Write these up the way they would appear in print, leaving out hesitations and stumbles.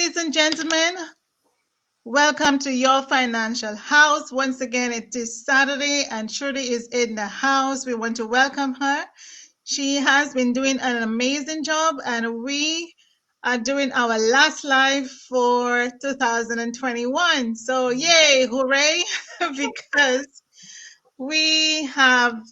ladies and gentlemen. Welcome to your financial house. Once again, it is Saturday and Trudy is in the house. We want to welcome her. She has been doing an amazing job, and we are doing our last live for 2021. So, yay, hooray! Because we have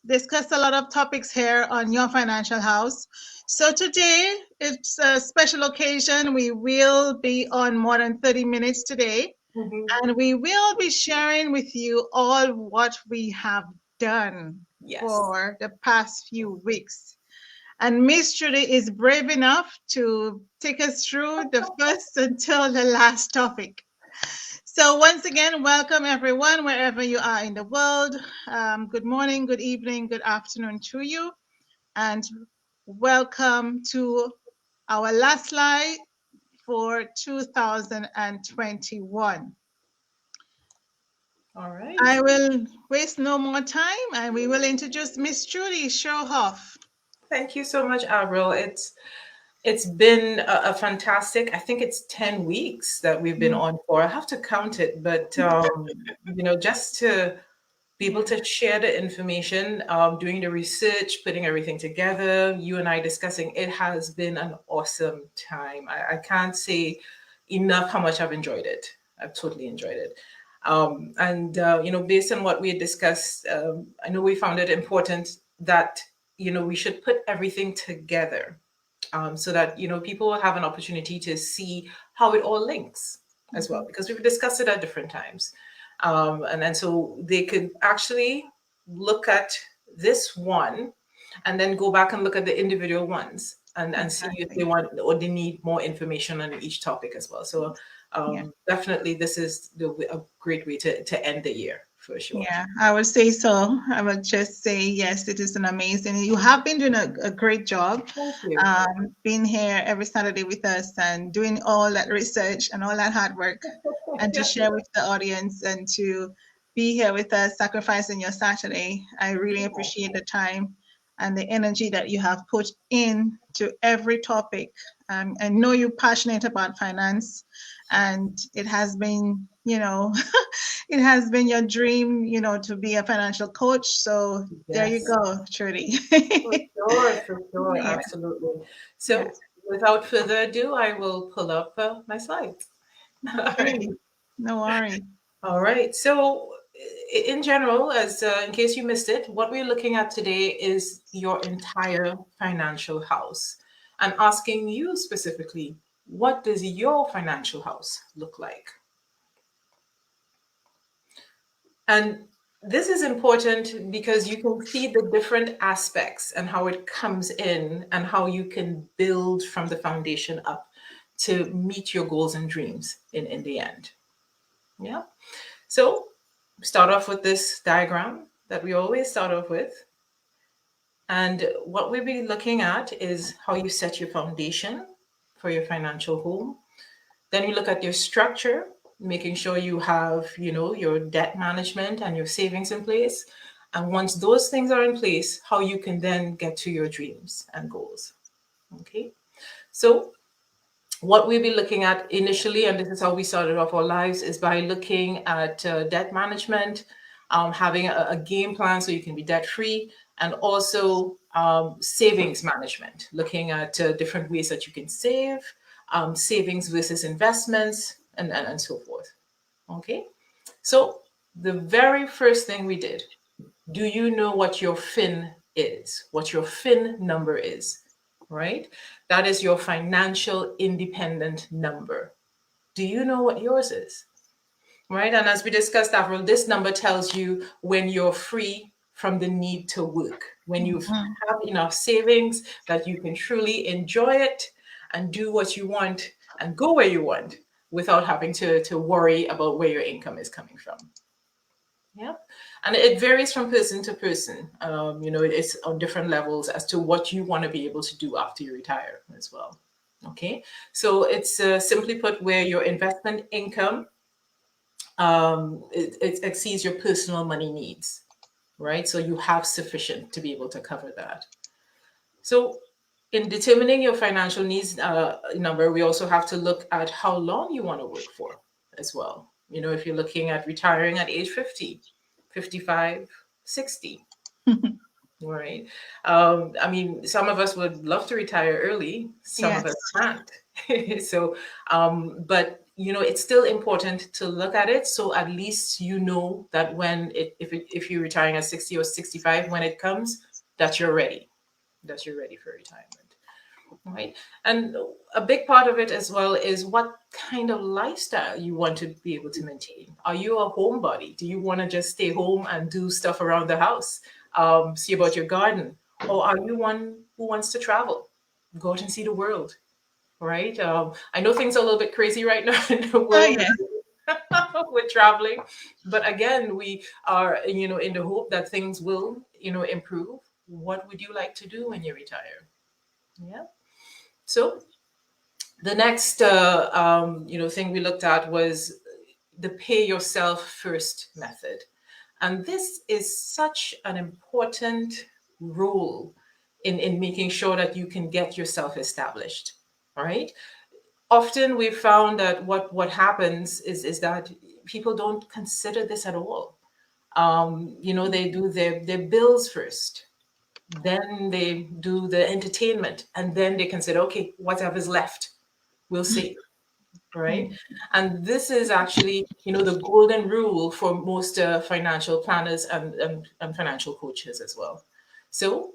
discussed a lot of topics here on Your Financial House. So today it's a special occasion. We will be on more than 30 minutes today, and we will be sharing with you all what we have done for the past few weeks. And Miss Trudy is brave enough to take us through the first until the last topic. So once again, welcome everyone, wherever you are in the world. Good morning, good evening, good afternoon to you. And welcome to our last slide for 2021. All right. I will waste no more time and we will introduce Miss Trudy Sherhoff. Thank you so much, Avril. It's been a fantastic, I think it's 10 weeks that we've been on for. I have to count it, but just to be able to share the information, doing the research, putting everything together, you and I discussing, it has been an awesome time. I can't say enough how much I've enjoyed it. I've totally enjoyed it. Based on what we had discussed, I know we found it important that, we should put everything together so that, people will have an opportunity to see how it all links as well, because we've discussed it at different times. And so they could actually look at this one and then go back and look at the individual ones and see if they want or they need more information on each topic as well. So definitely this is a great way to end the year. For sure. Yeah, I would say so. I would just say, yes, it is an amazing. You have been doing a great job. Thank you. Being here every Saturday with us and doing all that research and all that hard work and to share with the audience and to be here with us, sacrificing your Saturday. I really appreciate the time and the energy that you have put in to every topic. I know you're passionate about finance, and it has been, it has been your dream, to be a financial coach. So there you go, Trudy. For sure, yeah. Absolutely. So without further ado, I will pull up my slides. Okay. No worries. All right. So in general, as in case you missed it, what we're looking at today is your entire financial house and asking you specifically, what does your financial house look like? And this is important because you can see the different aspects and how it comes in and how you can build from the foundation up to meet your goals and dreams in the end. Yeah. So start off with this diagram that we always start off with. And what we'll be looking at is how you set your foundation for your financial home. Then you look at your structure, making sure you have, your debt management and your savings in place. And once those things are in place, how you can then get to your dreams and goals. Okay. So what we'll be looking at initially, and this is how we started off our lives, is by looking at debt management, having a game plan so you can be debt free, and also savings management, looking at different ways that you can save, savings versus investments, and so forth. Okay, so the very first thing we did, do you know what your FIN is? What your FIN number is, right? That is your financial independent number. Do you know what yours is? Right, and as we discussed, Avril, this number tells you when you're free from the need to work, when you have enough savings that you can truly enjoy it and do what you want and go where you want without having to worry about where your income is coming from. Yeah, and it varies from person to person. It's on different levels as to what you want to be able to do after you retire as well. Okay, so it's simply put where your investment income it exceeds your personal money needs, right? So you have sufficient to be able to cover that. So In determining your financial needs number, we also have to look at how long you want to work for as well. If you're looking at retiring at age 50, 55, 60, right? I mean, some of us would love to retire early, some of us Yes. can't. So, but it's still important to look at it. So at least that if you're retiring at 60 or 65, when it comes, that you're ready, for retirement. Right. And a big part of it as well is what kind of lifestyle you want to be able to maintain. Are you a homebody? Do you want to just stay home and do stuff around the house? See about your garden? Or are you one who wants to travel, go out and see the world? Right. I know things are a little bit crazy right now in the Oh, world yeah. with traveling, but again, we are, in the hope that things will, improve. What would you like to do when you retire? Yeah. So the next thing we looked at was the pay yourself first method. And this is such an important role in making sure that you can get yourself established. All right. Often we've found that what happens is that people don't consider this at all. They do their bills first, then they do the entertainment, and then they consider, okay, whatever's left, we'll see. Right. Mm. And this is actually, the golden rule for most financial planners and financial coaches as well. So,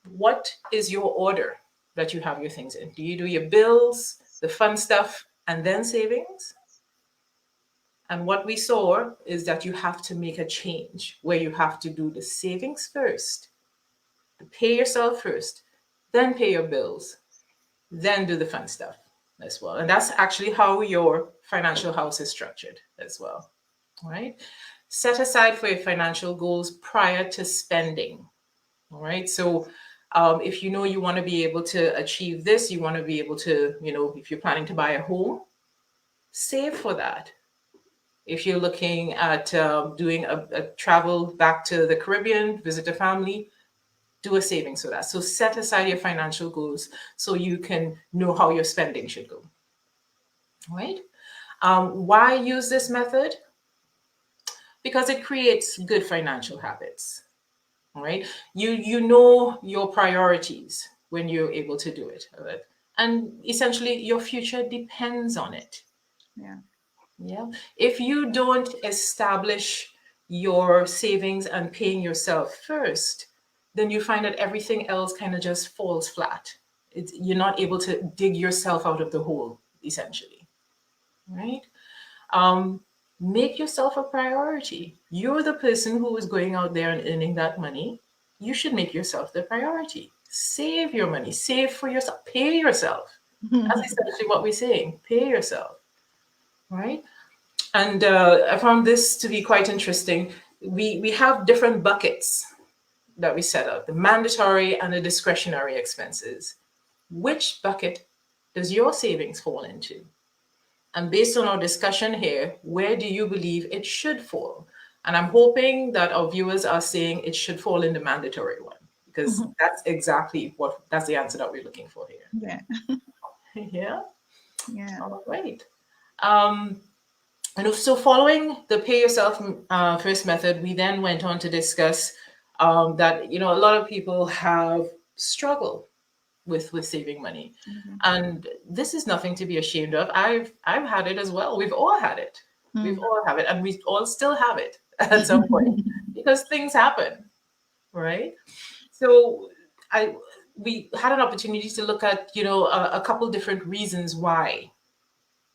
what is your order that you have your things in? Do you do your bills, the fun stuff, and then savings? And what we saw is that you have to make a change where you have to do the savings first, pay yourself first, then pay your bills, then do the fun stuff as well. And that's actually how your financial house is structured as well. All right. Set aside for your financial goals prior to spending. All right. So if you want to be able to achieve this, you want to be able to, if you're planning to buy a home, save for that. If you're looking at doing a travel back to the Caribbean, visit a family, do a savings for that. So set aside your financial goals so you can know how your spending should go. Right? Why use this method? Because it creates good financial habits. Right? You know your priorities when you're able to do it. Right? And essentially your future depends on it. Yeah. Yeah. If you don't establish your savings and paying yourself first, then you find that everything else kind of just falls flat. You're not able to dig yourself out of the hole, essentially. Right? Make yourself a priority. You're the person who is going out there and earning that money. You should make yourself the priority. Save your money. Save for yourself. Pay yourself. That's essentially what we're saying. Pay yourself. Right? And I found this to be quite interesting. We have different buckets that we set up, the mandatory and the discretionary expenses. Which bucket does your savings fall into? And based on our discussion here, where do you believe it should fall? And I'm hoping that our viewers are saying it should fall in the mandatory one, because that's exactly that's the answer that we're looking for here. Yeah. Yeah. Yeah. All right. So following the pay yourself first method, we then went on to discuss that a lot of people have struggled with saving money, and this is nothing to be ashamed of. I've had it as well. We've all had it. We've all have it, and we all still have it at some point because things happen, right? So we had an opportunity to look at a couple different reasons why,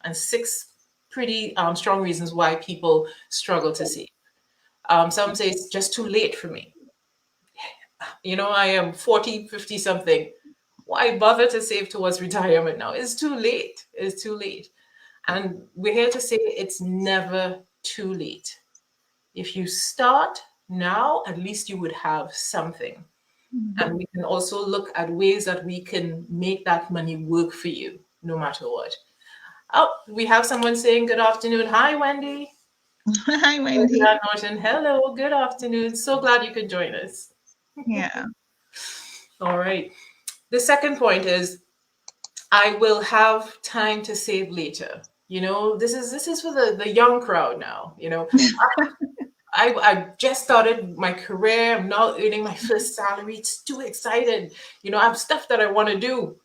and 6 pretty strong reasons why people struggle to save. Some say it's just too late for me. I am 40, 50 something. Why bother to save towards retirement now? It's too late. It's too late. And we're here to say it's never too late. If you start now, at least you would have something. And we can also look at ways that we can make that money work for you, no matter what. Oh, we have someone saying good afternoon. Hi, Wendy. Hi, Wendy. Norton. Hello, good afternoon. So glad you could join us. Yeah. All right. The second point is I will have time to save later. This is for the young crowd now. I just started my career. I'm now earning my first salary. It's too excited. I have stuff that I want to do.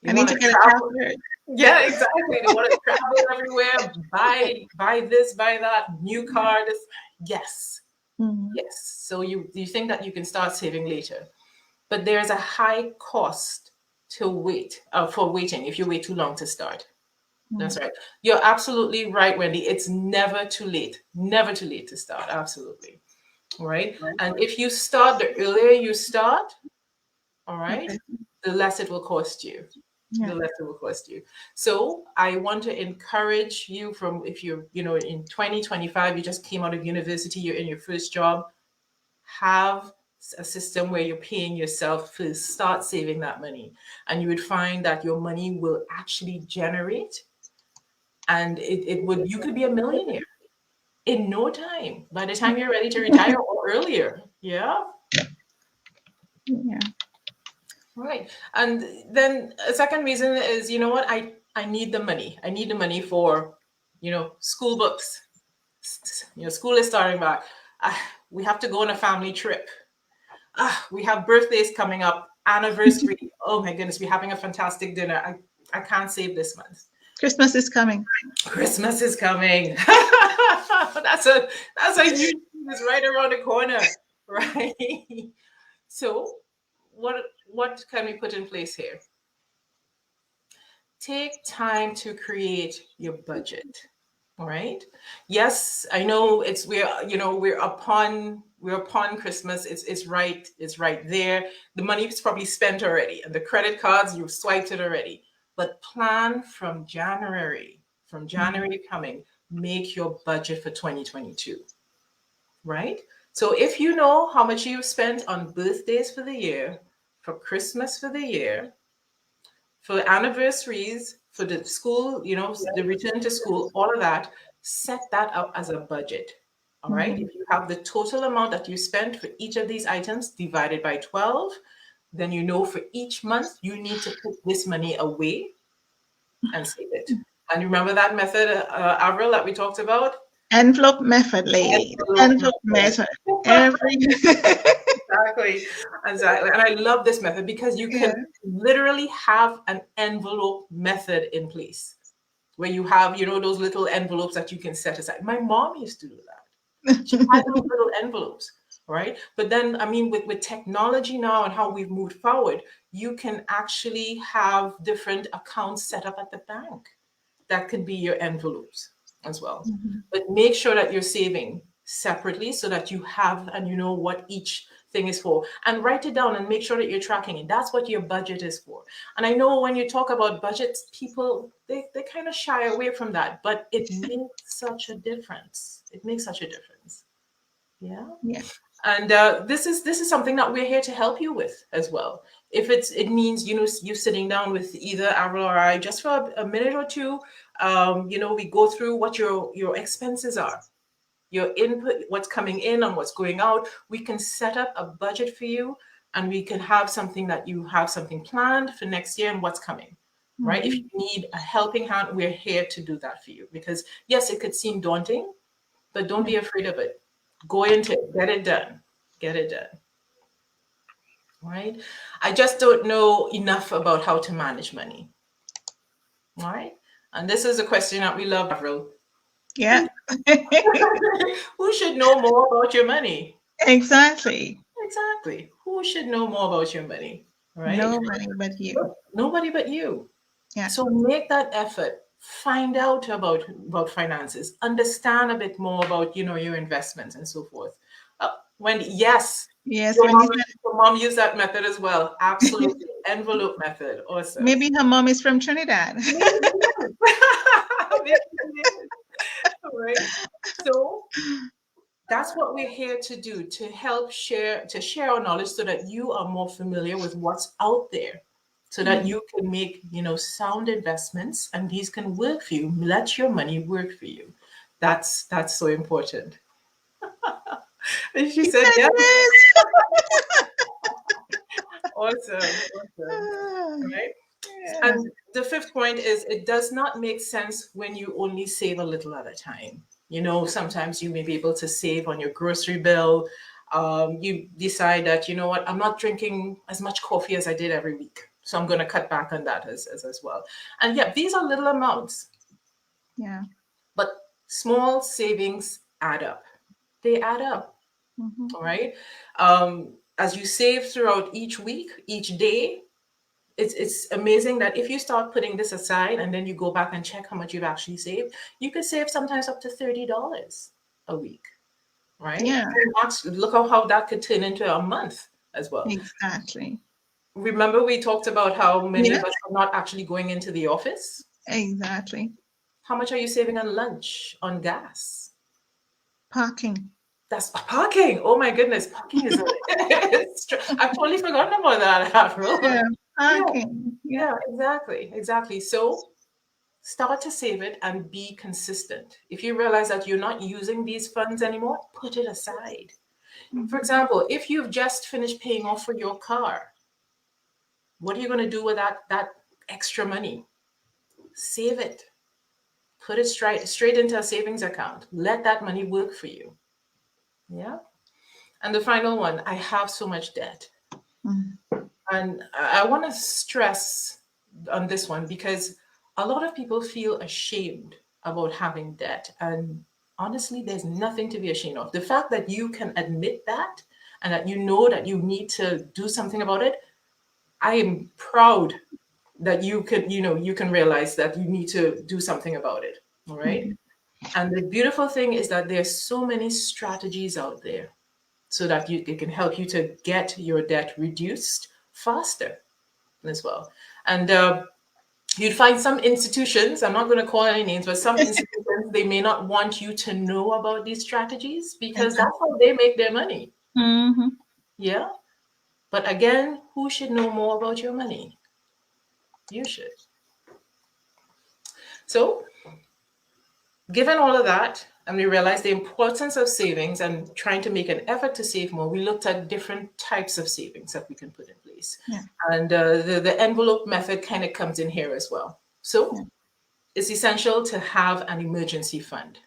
I need to get a calculator. Yeah, exactly. They want to travel everywhere, buy this, buy that, new car. This. Yes. Mm-hmm. Yes. So you think that you can start saving later, but there's a high cost to wait for waiting if you wait too long to start. That's right. You're absolutely right, Wendy. It's never too late. Never too late to start. Absolutely. All right. And if you start, the earlier you start, all right, the less it will cost you. The less it will cost you. So I want to encourage you if you're, in 2025, you just came out of university, you're in your first job, have a system where you're paying yourself to start saving that money. And you would find that your money will actually generate, and you could be a millionaire in no time, by the time you're ready to retire or earlier. Yeah. Right. And then a second reason is, I need the money. I need the money for, school books. School is starting back. We have to go on a family trip. We have birthdays coming up, anniversary. Oh my goodness, we're having a fantastic dinner. I can't save this month. Christmas is coming. Christmas is coming. That's a huge thing that's right around the corner, right? So what can we put in place here? Take time to create your budget. All right. Yes, I know we're upon Christmas. It's right there. The money is probably spent already, and the credit cards, you've swiped it already. But plan from January. From January coming, make your budget for 2022. Right? So if you know how much you've spent on birthdays for the year, for Christmas for the year, for anniversaries, for the school, the return to school, all of that, set that up as a budget. All right. If you have the total amount that you spent for each of these items divided by 12, then for each month you need to put this money away and save it. And remember that method, Avril, that we talked about? Envelope method, lady. Envelope method. Exactly. And I love this method because you can literally have an envelope method in place where you have, those little envelopes that you can set aside. My mom used to do that. She had those little envelopes, right? But then, with technology now and how we've moved forward, you can actually have different accounts set up at the bank. That could be your envelopes as well. But make sure that you're saving separately so that you have and you know what each thing is for, and write it down and make sure that you're tracking it. That's what your budget is for. And I know when you talk about budgets, people they kind of shy away from that, but it makes such a difference. It makes such a difference. Yeah. And this is something that we're here to help you with as well. If it means you sitting down with either Avril or I just for a minute or two, we go through what your expenses are, your input, what's coming in and what's going out. We can set up a budget for you, and we can have something that you have something planned for next year and what's coming. Right? If you need a helping hand, we're here to do that for you. Because yes, it could seem daunting, but don't be afraid of it. Go into it, get it done. Get it done. Right? I just don't know enough about how to manage money. Right? And this is a question that we love, Avril. Yeah. Who should know more about your money? Exactly. Who should know more about your money? Right? Nobody but you. Nobody but you. Yeah. So make that effort. Find out about finances. Understand a bit more about your investments and so forth. Wendy, yes. Yes. Your mom used that method as well. Absolutely. Envelope method. Awesome. Maybe her mom is from Trinidad. Right. So that's what we're here to do, to help share our knowledge so that you are more familiar with what's out there, so that you can make sound investments, and these can work for you. Let your money work for you. That's so important. And she said yes. Awesome. Right. Yeah. And the fifth point is it does not make sense when you only save a little at a time. Sometimes you may be able to save on your grocery bill. You decide that, you know what, I'm not drinking as much coffee as I did every week. So I'm going to cut back on that as well. And yeah, these are little amounts. Yeah. But small savings add up. They add up. Mm-hmm. All right. As you save throughout each week, each day, it's amazing that if you start putting this aside and then you go back and check how much you've actually saved, you could save sometimes up to $30 a week, right? Yeah. Look how that could turn into a month as well. Exactly. Remember we talked about how many Yeah. of us are not actually going into the office? Exactly. How much are you saving on lunch, on gas? Parking. That's parking. Oh my goodness, parking is I've totally forgotten about that, Avril. Yeah. Parking. Yeah, exactly. So start to save it and be consistent. If you realize that you're not using these funds anymore, put it aside. For example, if you've just finished paying off for your car, what are you going to do with that extra money? Save it. Put it straight into a savings account. Let that money work for you. Yeah. And the final one, I have so much debt. And I want to stress on this one because a lot of people feel ashamed about having debt. And honestly, there's nothing to be ashamed of. The fact that you can admit that and that you know that you need to do something about it, I am proud that you can realize that you need to do something about it. All right. And the beautiful thing is that there's so many strategies out there so that it can help you to get your debt reduced faster as well. And you'd find some institutions, I'm not going to call any names, but some institutions, they may not want you to know about these strategies because that's how they make their money. Mm-hmm. Yeah. But again, who should know more about your money? You should. So, given all of that, and we realized the importance of savings and trying to make an effort to save more, we looked at different types of savings that we can put in place. Yeah. And the envelope method kind of comes in here as well. So it's essential to have an emergency fund,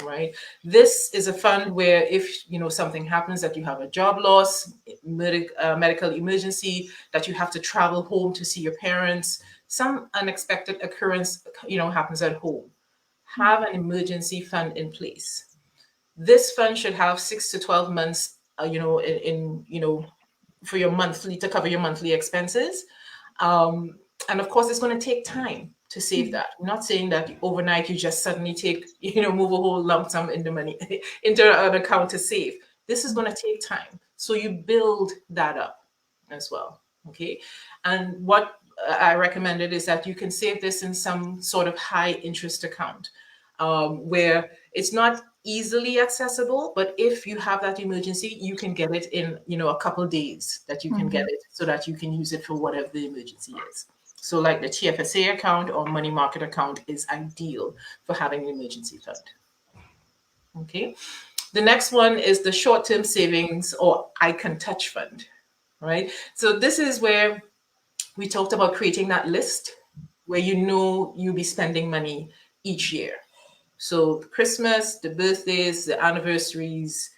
right? This is a fund where if something happens, that you have a job loss, medical emergency, that you have to travel home to see your parents, some unexpected occurrence happens at home, have an emergency fund in place. This fund should have 6 to 12 months, for your monthly, to cover your monthly expenses. And of course, it's going to take time to save that. I'm not saying that overnight you just suddenly move a whole lump sum into money into an account to save. This is going to take time. So you build that up as well. Okay. And what I recommended is that you can save this in some sort of high interest account where it's not easily accessible, but if you have that emergency, you can get it in a couple of days that you can get it so that you can use it for whatever the emergency is. So like the TFSA account or money market account is ideal for having an emergency fund. Okay. The next one is the short-term savings or I Can Touch fund, right? So this is where we talked about creating that list where you'll be spending money each year. So Christmas, the birthdays, the anniversaries,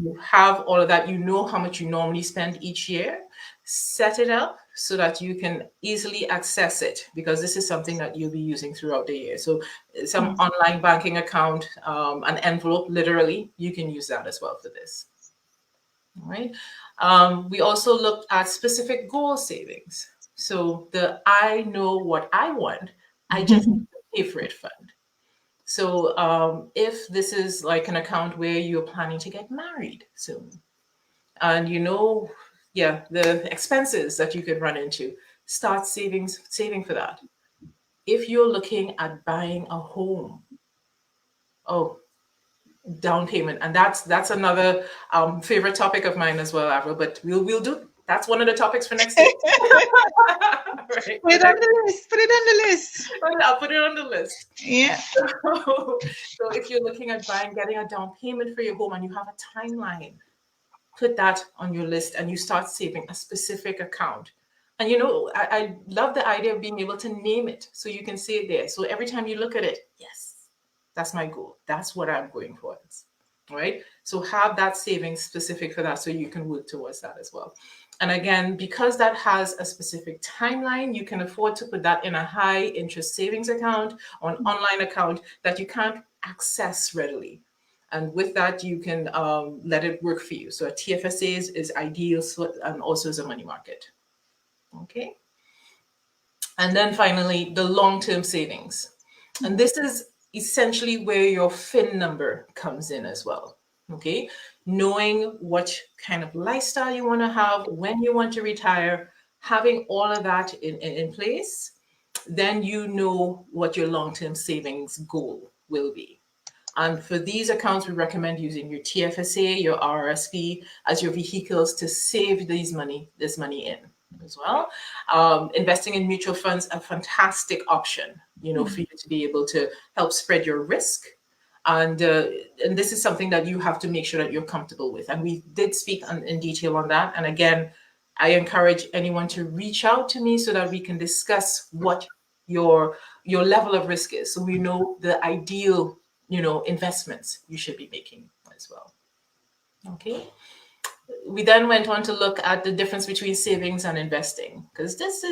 you have all of that. You know how much you normally spend each year. Set it up so that you can easily access it because this is something that you'll be using throughout the year. So some online banking account, an envelope, literally, you can use that as well for this. All right. We also looked at specific goal savings. So the I know what I want, I just need to pay for it fund. So if this is like an account where you're planning to get married soon, and the expenses that you could run into, start saving for that. If you're looking at buying a home, down payment, and that's another favorite topic of mine as well, Avril. But we'll do that's one of the topics for next week. Right. Put it on the list. Put it on the list. I'll put it on the list. Yeah. So if you're looking at getting a down payment for your home and you have a timeline, put that on your list and you start saving a specific account. And you know, I love the idea of being able to name it so you can see it there. So every time you look at it, yes, that's my goal. That's what I'm going towards. Right? So have that savings specific for that so you can work towards that as well. And again, because that has a specific timeline, you can afford to put that in a high interest savings account or an online account that you can't access readily. And with that, you can let it work for you. So a TFSA is ideal, and also as a money market. Okay. And then finally, the long-term savings. And this is essentially where your FIN number comes in as well. Okay. Knowing what kind of lifestyle you want to have, when you want to retire, having all of that in place, then you know what your long-term savings goal will be. And for these accounts, we recommend using your TFSA, your RRSP as your vehicles to save this money in as well. Investing in mutual funds, a fantastic option, you know, for you to be able to help spread your risk. And this is something that you have to make sure that you're comfortable with. And we did speak in detail on that. And again, I encourage anyone to reach out to me so that we can discuss what your level of risk is, so we know the ideal, you know, investments you should be making as well. Okay. We then went on to look at the difference between savings and investing, because this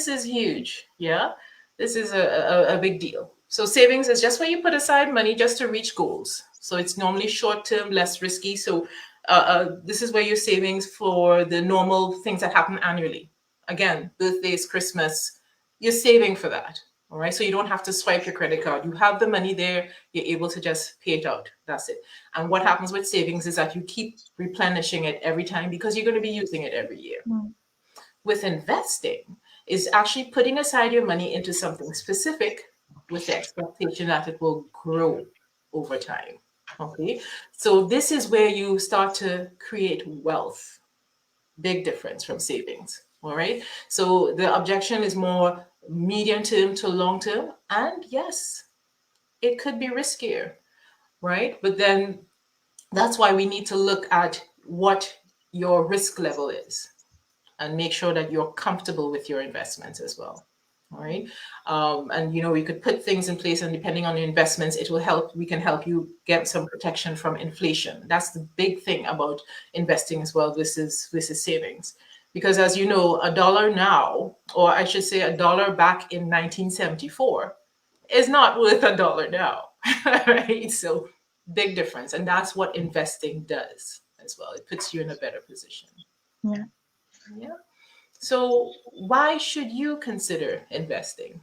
is huge. Yeah, this is a big deal. So savings is just where you put aside money just to reach goals. So it's normally short term, less risky. So this is where your savings for the normal things that happen annually. Again, birthdays, Christmas, you're saving for that. All right. So you don't have to swipe your credit card. You have the money there. You're able to just pay it out. That's it. And what happens with savings is that you keep replenishing it every time because you're going to be using it every year. With investing is actually putting aside your money into something specific with the expectation that it will grow over time. Okay. So this is where you start to create wealth. Big difference from savings. All right. So the objection is more medium term to long term. And yes, it could be riskier, right? But then that's why we need to look at what your risk level is and make sure that you're comfortable with your investments as well. All right. And, you know, we could put things in place, and depending on your investments, it will help. We can help you get some protection from inflation. That's the big thing about investing as well. This is savings. Because as you know, $1 now, or I should say $1 back in 1974, is not worth $1 now. Right. So big difference. And that's what investing does as well. It puts you in a better position. Yeah. Yeah. So why should you consider investing?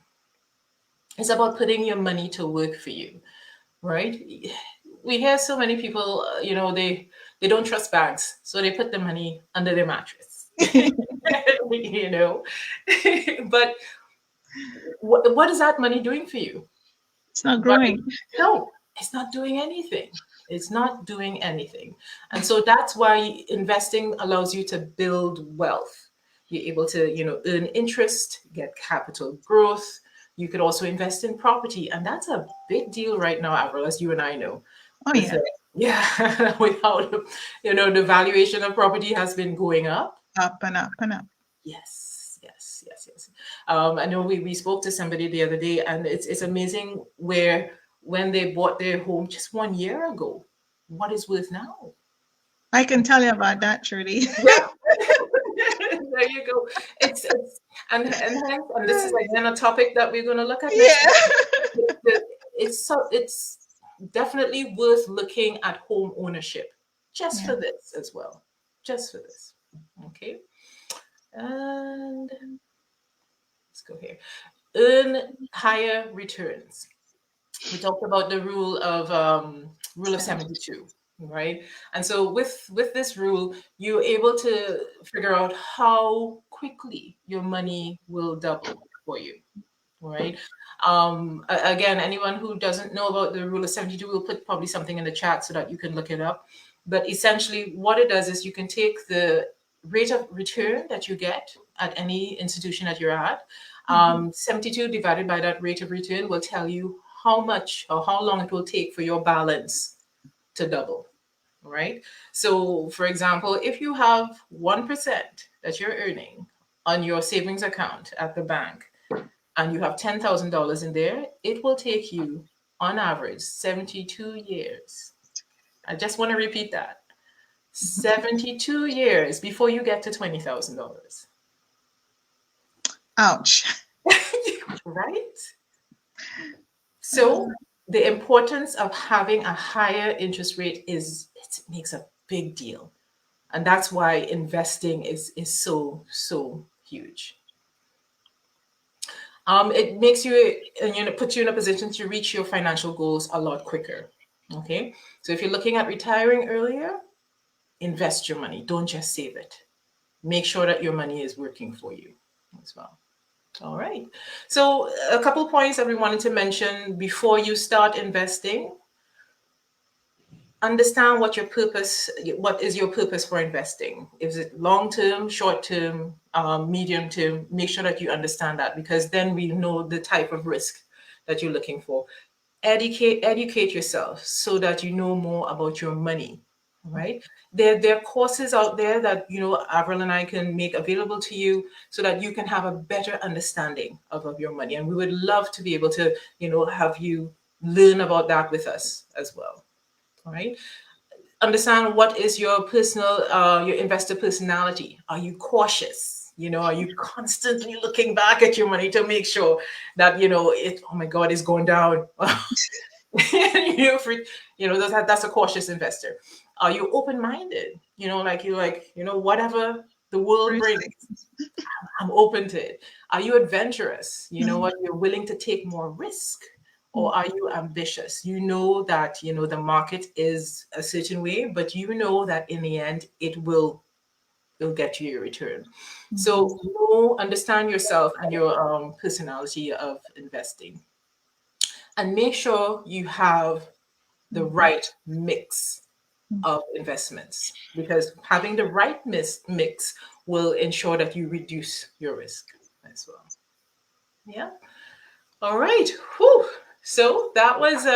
It's about putting your money to work for you, right? We hear so many people, you know, they don't trust banks, so they put the money under their mattress, you know. But what is that money doing for you? It's not growing. No, it's not doing anything. It's not doing anything. And so that's why investing allows you to build wealth. You're able to, you know, earn interest, get capital growth. You could also invest in property. And that's a big deal right now, Avril, as you and I know. Oh, yeah. Yeah. Without, you know, the valuation of property has been going up. Up and up and up. Yes. I know we spoke to somebody the other day, and it's amazing when they bought their home just 1 year ago, what is worth now. I can tell you about that, Trudy. Yeah. There you go. It's and this is again a topic that we're going to look at next. Yeah. It's definitely worth looking at home ownership just for this as well. Just for this. Okay. And let's go here. Earn higher returns. We talked about the rule of 72, right? And so with this rule, you're able to figure out how quickly your money will double for you, right? Again, anyone who doesn't know about the rule of 72, we'll put probably something in the chat so that you can look it up. But essentially what it does is you can take the rate of return that you get at any institution that you're at. 72 divided by that rate of return will tell you how much or how long it will take for your balance to double. right? So, for example, if you have 1% that you're earning on your savings account at the bank and you have $10,000 in there, it will take you on average 72 years. I just want to repeat that. 72 years before you get to $20,000. Ouch. Right? So the importance of having a higher interest rate is it makes a big deal. And that's why investing is so huge. It makes you, puts you in a position to reach your financial goals a lot quicker. Okay. So if you're looking at retiring earlier, invest your money. Don't just save it. Make sure that your money is working for you as well. All right. So a couple points that we wanted to mention before you start investing. Understand what is your purpose for investing. Is it long-term, short-term, medium-term? Make sure that you understand that, because then we know the type of risk that you're looking for. Educate yourself so that you know more about your money, right? There are courses out there that, Avril and I can make available to you so that you can have a better understanding of your money. And we would love to be able to, have you learn about that with us as well. All right. Understand what is your personal, your investor personality. Are you cautious? Are you constantly looking back at your money to make sure that, oh my God, it's going down. That's a cautious investor. Are you open-minded? Whatever the world brings, I'm open to it. Are you adventurous? What you're willing to take more risk? Or are you ambitious? You know that, the market is a certain way, but you know that in the end, it'll get you your return. So understand yourself and your personality of investing. And make sure you have the right mix of investments, because having the right mix will ensure that you reduce your risk as well. Yeah. All right. Whew. So that was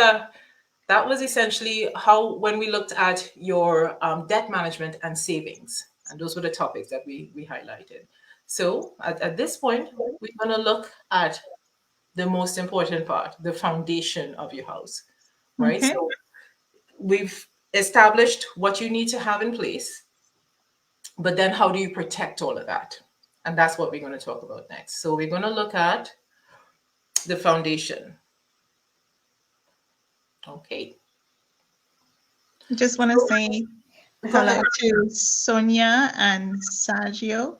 essentially how, when we looked at your debt management and savings, and those were the topics that we highlighted. So at this point, we're going to look at the most important part, the foundation of your house, right? Okay. So we've established what you need to have in place, but then how do you protect all of that? And that's what we're going to talk about next. So we're going to look at the foundation. Okay. I just want to say hello to Sonia and Sergio.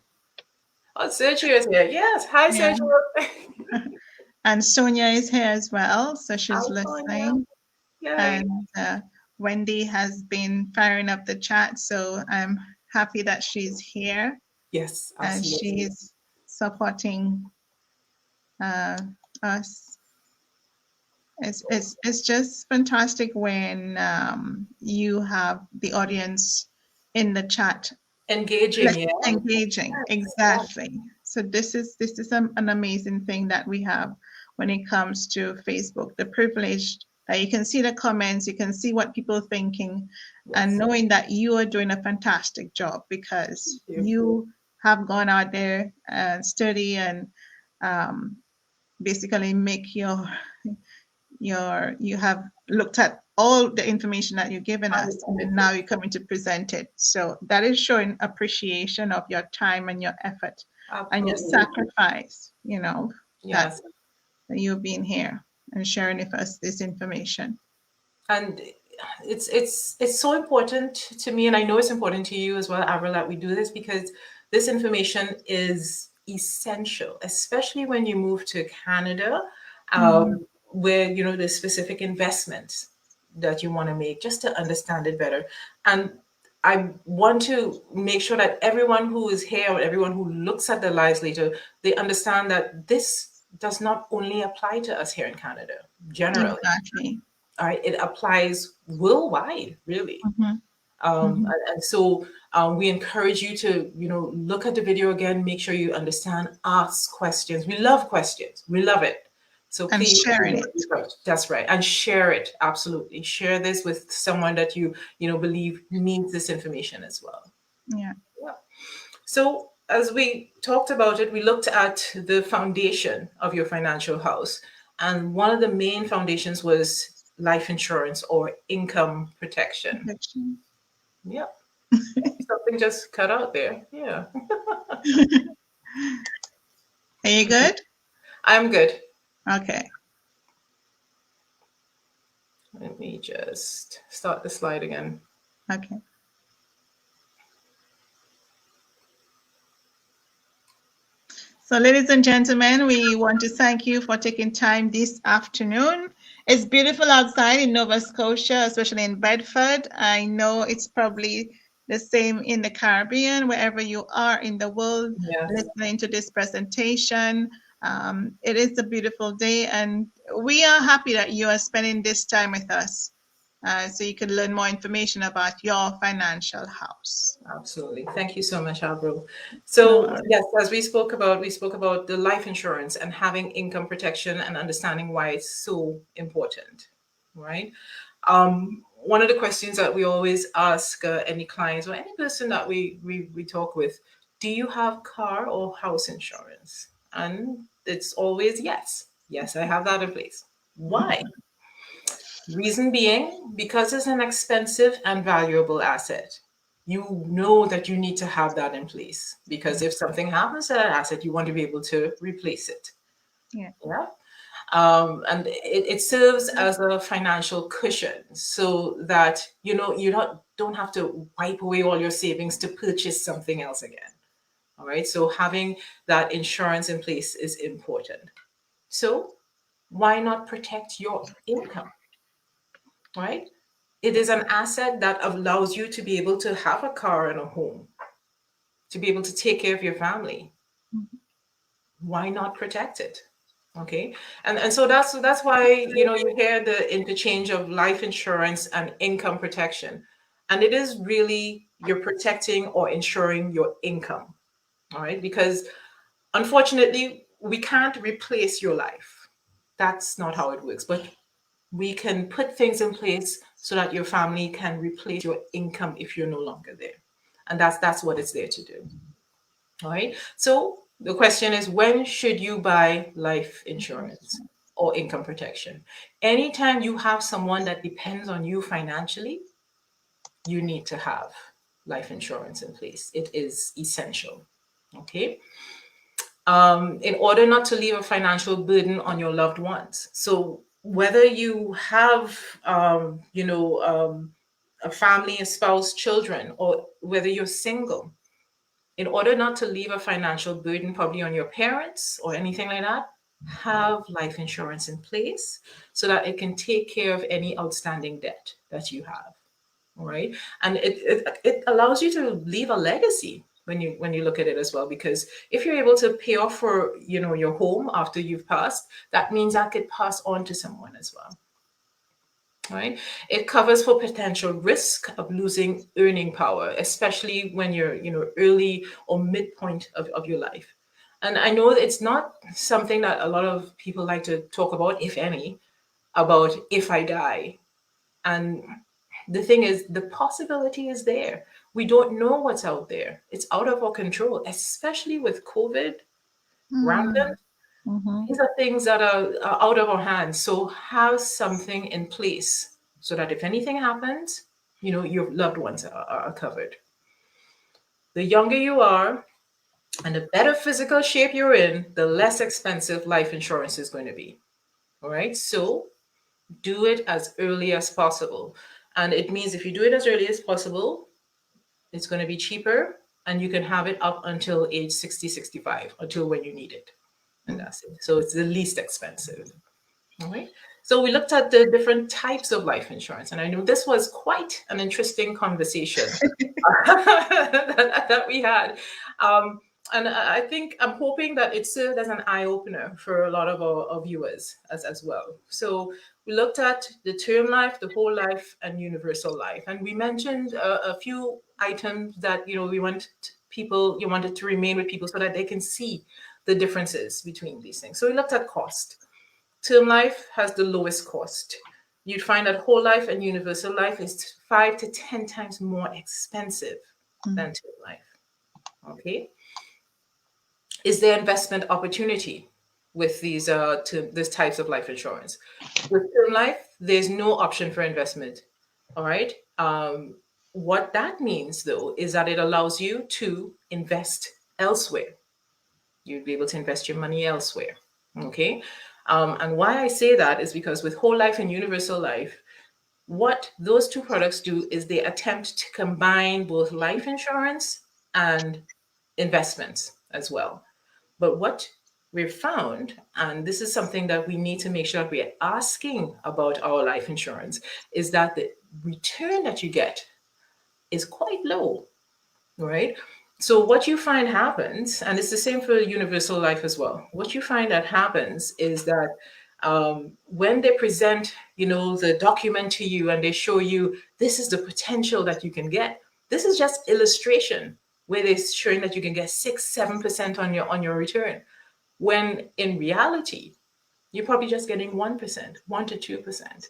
Oh, Sergio is here. Yes. Hi, Sergio. And Sonia is here as well. So she's listening. And Wendy has been firing up the chat. So I'm happy that she's here. Yes. And she's supporting us. It's just fantastic when you have the audience in the chat engaging. Engaging, exactly. So this is an amazing thing that we have when it comes to Facebook. The privilege that you can see the comments, you can see what people are thinking, and knowing that you are doing a fantastic job because you have gone out there and study and basically make you have looked at all the information that you've given us, and now you're coming to present it. So that is showing appreciation of your time and your effort and your sacrifice, that you being here and sharing with us this information. And it's so important to me, and I know it's important to you as well, Avril, that we do this, because this information is essential, especially when you move to Canada. Where there's specific investments that you want to make, just to understand it better. And I want to make sure that everyone who is here, or everyone who looks at the lives later, they understand that this does not only apply to us here in Canada, generally. Exactly. All right, it applies worldwide, really. And so we encourage you to, look at the video again, make sure you understand, ask questions. We love questions. We love it. So And please, sharing it. that's right, and share it. Absolutely, share this with someone that you believe needs this information as well. Yeah. Yeah. So as we talked about it, we looked at the foundation of your financial house, and one of the main foundations was life insurance or income protection. Protection. Yeah. Something just cut out there. Yeah. Are you good? I'm good. Okay. Let me just start the slide again. Okay. So, ladies and gentlemen, we want to thank you for taking time this afternoon. It's beautiful outside in Nova Scotia, especially in Bedford. I know it's probably the same in the Caribbean, wherever you are in the world, Yes. listening to this presentation. It is a beautiful day, and we are happy that you are spending this time with us so you can learn more information about your financial house. Absolutely. Thank you so much, Abro. No So worries. yes, as we spoke about the life insurance and having income protection and understanding why it's so important, right? One of the questions that we always ask any clients or any person that we talk with, do you have car or house insurance? And it's always yes. Yes, I have that in place. Why? Reason being, because it's an expensive and valuable asset. You know that you need to have that in place because if something happens to that asset, you want to be able to replace it. Yeah. Yeah. And it serves as a financial cushion so that you don't have to wipe away all your savings to purchase something else again. All right. So having that insurance in place is important. So why not protect your income? Right? It is an asset that allows you to be able to have a car and a home, to be able to take care of your family. Why not protect it? Okay. And so that's why you hear the interchange of life insurance and income protection. And it is really you're protecting or insuring your income. All right. Because unfortunately, we can't replace your life. That's not how it works. But we can put things in place so that your family can replace your income if you're no longer there. And that's what it's there to do. All right. So the question is, when should you buy life insurance or income protection? Anytime you have someone that depends on you financially, you need to have life insurance in place. It is essential. Okay. In order not to leave a financial burden on your loved ones. So whether you have, a family, a spouse, children, or whether you're single, in order not to leave a financial burden probably on your parents or anything like that, have life insurance in place so that it can take care of any outstanding debt that you have. All right. And it allows you to leave a legacy when you look at it as well, because if you're able to pay off for your home after you've passed, that means that could pass on to someone as well. Right. It covers for potential risk of losing earning power, especially when you're early or midpoint of your life. And I know that it's not something that a lot of people like to talk about, if any, about if I die. And the thing is, the possibility is there. We don't know what's out there. It's out of our control, especially with COVID rampant. Mm-hmm. These are things that are out of our hands. So have something in place so that if anything happens, your loved ones are covered. The younger you are and the better physical shape you're in, the less expensive life insurance is going to be. All right. So do it as early as possible. And it means if you do it as early as possible, it's going to be cheaper and you can have it up until age 60, 65, until when you need it. And that's it. So it's the least expensive. All right. So we looked at the different types of life insurance. And I know this was quite an interesting conversation that we had. And I think I'm hoping that it served as an eye opener for a lot of our viewers as well. So we looked at the term life, the whole life, and universal life. And we mentioned a few items that we want people, you wanted to remain with people so that they can see the differences between these things. So we looked at cost. term life has the lowest cost. You'd find that whole life and universal life is 5 to 10 times more expensive than term life. Okay. Is there investment opportunity with these this types of life insurance? With term life, there's no option for investment. All right. What that means, though, is that it allows you to invest elsewhere. You'd be able to invest your money elsewhere. Okay. And why I say that is because with whole life and universal life, what those two products do is they attempt to combine both life insurance and investments as well. But what we've found, and this is something that we need to make sure that we're asking about our life insurance, is that the return that you get is quite low, right? So what you find happens, and it's the same for universal life as well. What you find that happens is that when they present, the document to you and they show you this is the potential that you can get. This is just illustration where they're showing that you can get 6-7% on your return, when in reality you're probably just getting 1%, 1 to 2%.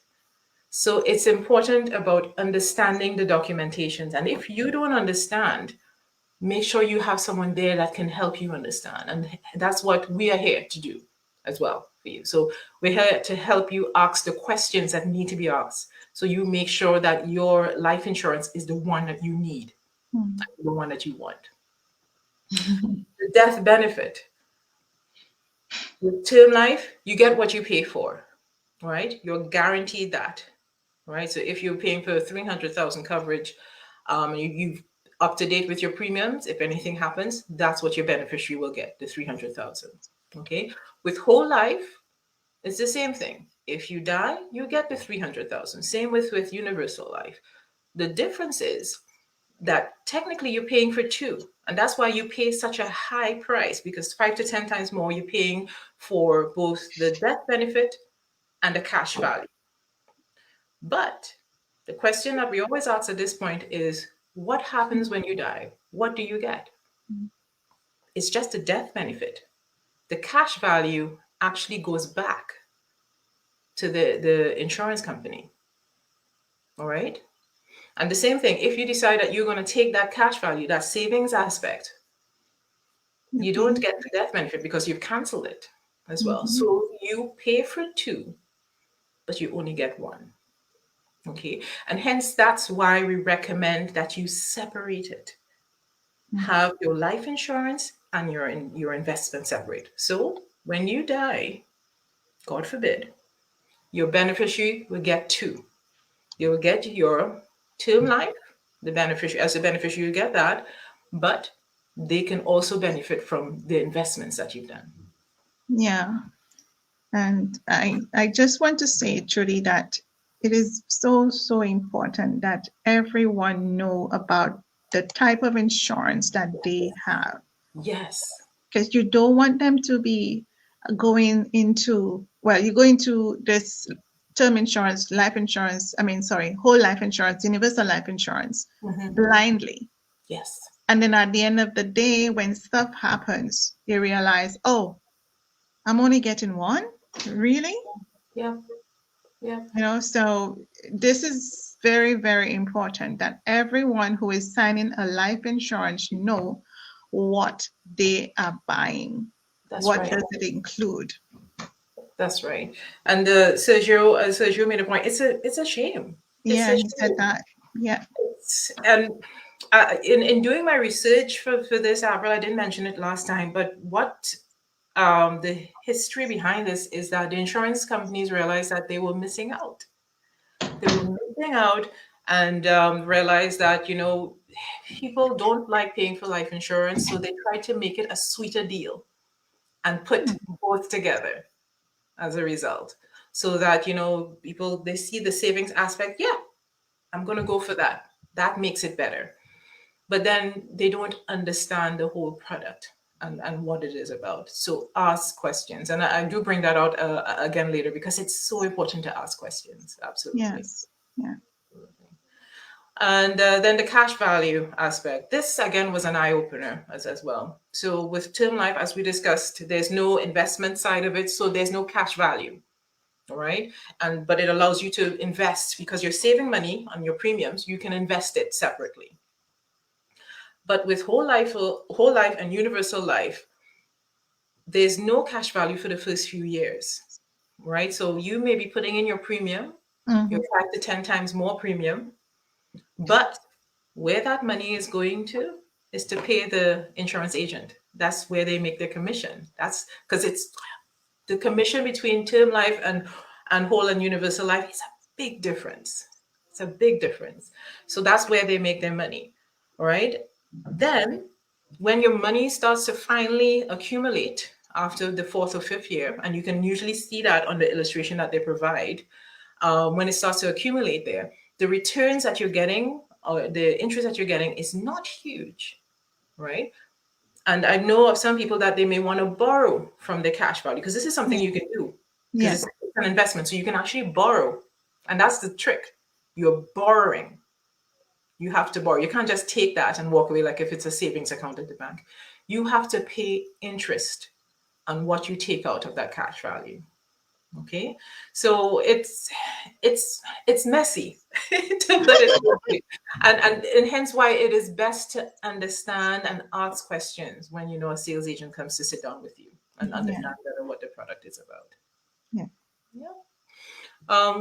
So it's important about understanding the documentations, and if you don't understand, make sure you have someone there that can help you understand. And that's what we are here to do as well for you. So we're here to help you ask the questions that need to be asked, so you make sure that your life insurance is the one that you need, the one that you want. The death benefit. With term life, you get what you pay for, right? You're guaranteed that, right? So if you're paying for 300,000 coverage, you've up to date with your premiums, if anything happens, that's what your beneficiary will get, the 300,000. Okay. With whole life, it's the same thing. If you die, you get the 300,000. Same with universal life. The difference is that technically you're paying for two, and that's why you pay such a high price, because 5 to 10 times more you're paying for both the death benefit and the cash value. But the question that we always ask at this point is, what happens when you die? What do you get? It's just a death benefit. The cash value actually goes back to the insurance company. All right. And the same thing, if you decide that you're going to take that cash value, that savings aspect, you don't get the death benefit because you've canceled it as well. So you pay for two, but you only get one. Okay. And hence that's why we recommend that you separate it. Have your life insurance and your investment separate. So when you die, God forbid, your beneficiary will get two. You will get your term life, the beneficiary, as a beneficiary, you get that, but they can also benefit from the investments that you've done. Yeah. And I just want to say, Trudy, that it is so, so important that everyone know about the type of insurance that they have. Yes. Because you don't want them to be going into, well, you go into this term insurance, whole life insurance, universal life insurance, blindly. Yes. And then at the end of the day, when stuff happens, you realize, oh, I'm only getting one? Really? Yeah. Yeah. So this is very, very important that everyone who is signing a life insurance know what they are buying. That's what right. does it include? That's right. And Sergio made a point. It's a shame. He said that. Yeah. And in doing my research for this, Avril, I didn't mention it last time, but what the history behind this is that the insurance companies realized that they were missing out. They were missing out and realized that, people don't like paying for life insurance. So they tried to make it a sweeter deal and put both together as a result. So that, people, they see the savings aspect. Yeah, I'm going to go for that. That makes it better. But then they don't understand the whole product and what it is about. So ask questions. And I do bring that out again later, because it's so important to ask questions. Absolutely. Yes. Yeah. And then the cash value aspect. This, again, was an eye-opener as well. So with term life, as we discussed, there's no investment side of it. So there's no cash value. all right? But it allows you to invest because you're saving money on your premiums. You can invest it separately. But with whole life and universal life, there's no cash value for the first few years, right? So you may be putting in your premium, your 5 to 10 times more premium, but where that money is going to is to pay the insurance agent. That's where they make their commission. That's because it's the commission between term life and whole and universal life is a big difference. It's a big difference. So that's where they make their money, all right? Then when your money starts to finally accumulate after the fourth or fifth year, and you can usually see that on the illustration that they provide, when it starts to accumulate there, the returns that you're getting or the interest that you're getting is not huge, right? And I know of some people that they may want to borrow from the cash value because this is something you can do because it's an investment. So you can actually borrow. And that's the trick. You're borrowing. You have to borrow. You can't just take that and walk away like if it's a savings account at the bank. You have to pay interest on what you take out of that cash value. Okay, so it's messy to put it simply. And hence why it is best to understand and ask questions when you know a sales agent comes to sit down with you and understand better what the product is about.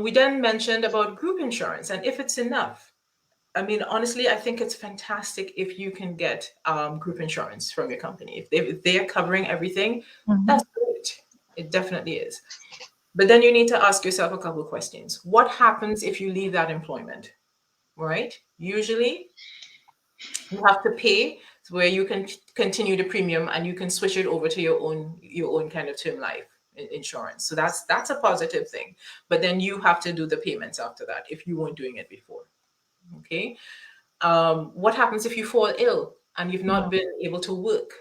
We then mentioned about group insurance and if it's enough. I mean, honestly, I think it's fantastic if you can get group insurance from your company. If they're covering everything, that's great. It definitely is. But then you need to ask yourself a couple of questions. What happens if you leave that employment, right? Usually you have to pay where you can continue the premium and you can switch it over to your own kind of term life insurance. So that's a positive thing. But then you have to do the payments after that if you weren't doing it before. Okay. What happens if you fall ill and you've not been able to work,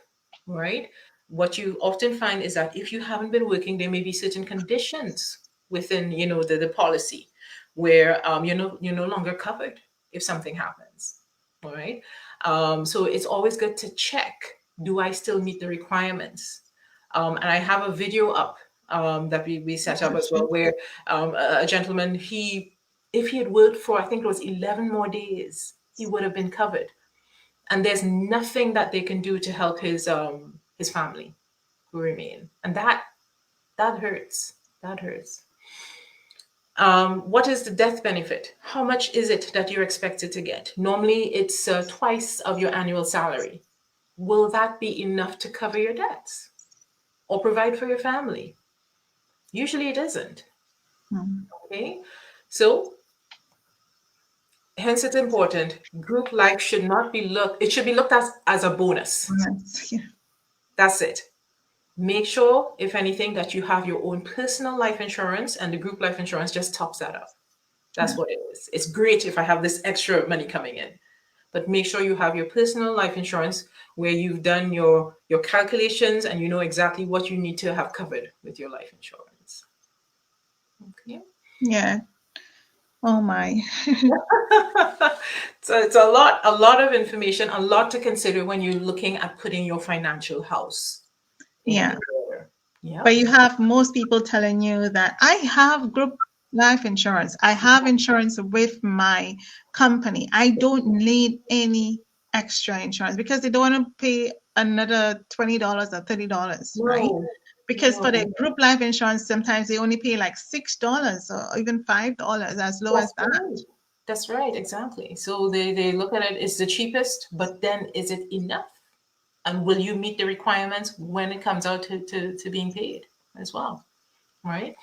right? What you often find is that if you haven't been working, there may be certain conditions within, the policy where you're no longer covered if something happens. All right. So it's always good to check, do I still meet the requirements? And I have a video up that we set up as well, where a gentleman, if he had worked for, I think it was 11 more days, he would have been covered. And there's nothing that they can do to help his family who remain. And that hurts. That hurts. What is the death benefit? How much is it that you're expected to get? Normally, it's twice of your annual salary. Will that be enough to cover your debts or provide for your family? Usually it isn't. Okay, so hence it's important. Group life should not be it should be looked at as a bonus. That's it. Make sure, if anything, that you have your own personal life insurance and the group life insurance just tops that up. That's what it is. It's great if I have this extra money coming in, but make sure you have your personal life insurance where you've done your calculations and you know exactly what you need to have covered with your life insurance. Okay. Yeah. Oh my. So it's a lot of information, a lot to consider when you're looking at putting your financial house. Yeah. But you have most people telling you that I have group life insurance. I have insurance with my company. I don't need any extra insurance because they don't want to pay another $20 or $30, right? Because for the group life insurance, sometimes they only pay like $6 or even $5, as low as that. Right. That's right, exactly. So they look at it, it's the cheapest, but then is it enough? And will you meet the requirements when it comes out to being paid as well, right?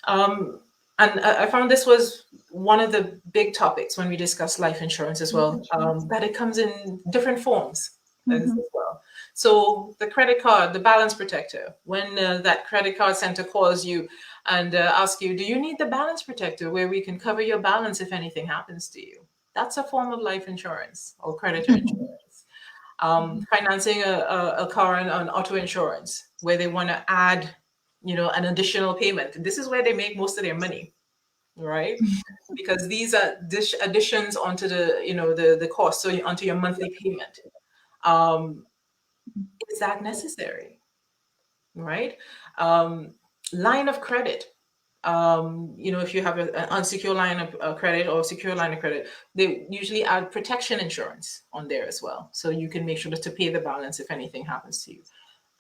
And I found this was one of the big topics when we discuss life insurance as well, that it comes in different forms as well. So the credit card, the balance protector, when that credit card center calls you and asks you, do you need the balance protector where we can cover your balance if anything happens to you? That's a form of life insurance or creditor insurance. Financing a car and an auto insurance where they want to add, an additional payment. This is where they make most of their money, right? Because these are additions onto the cost, so onto your monthly payment. Is that necessary, right? Line of credit. if you have an unsecured line of credit or secure line of credit, they usually add protection insurance on there as well. So you can make sure to pay the balance if anything happens to you.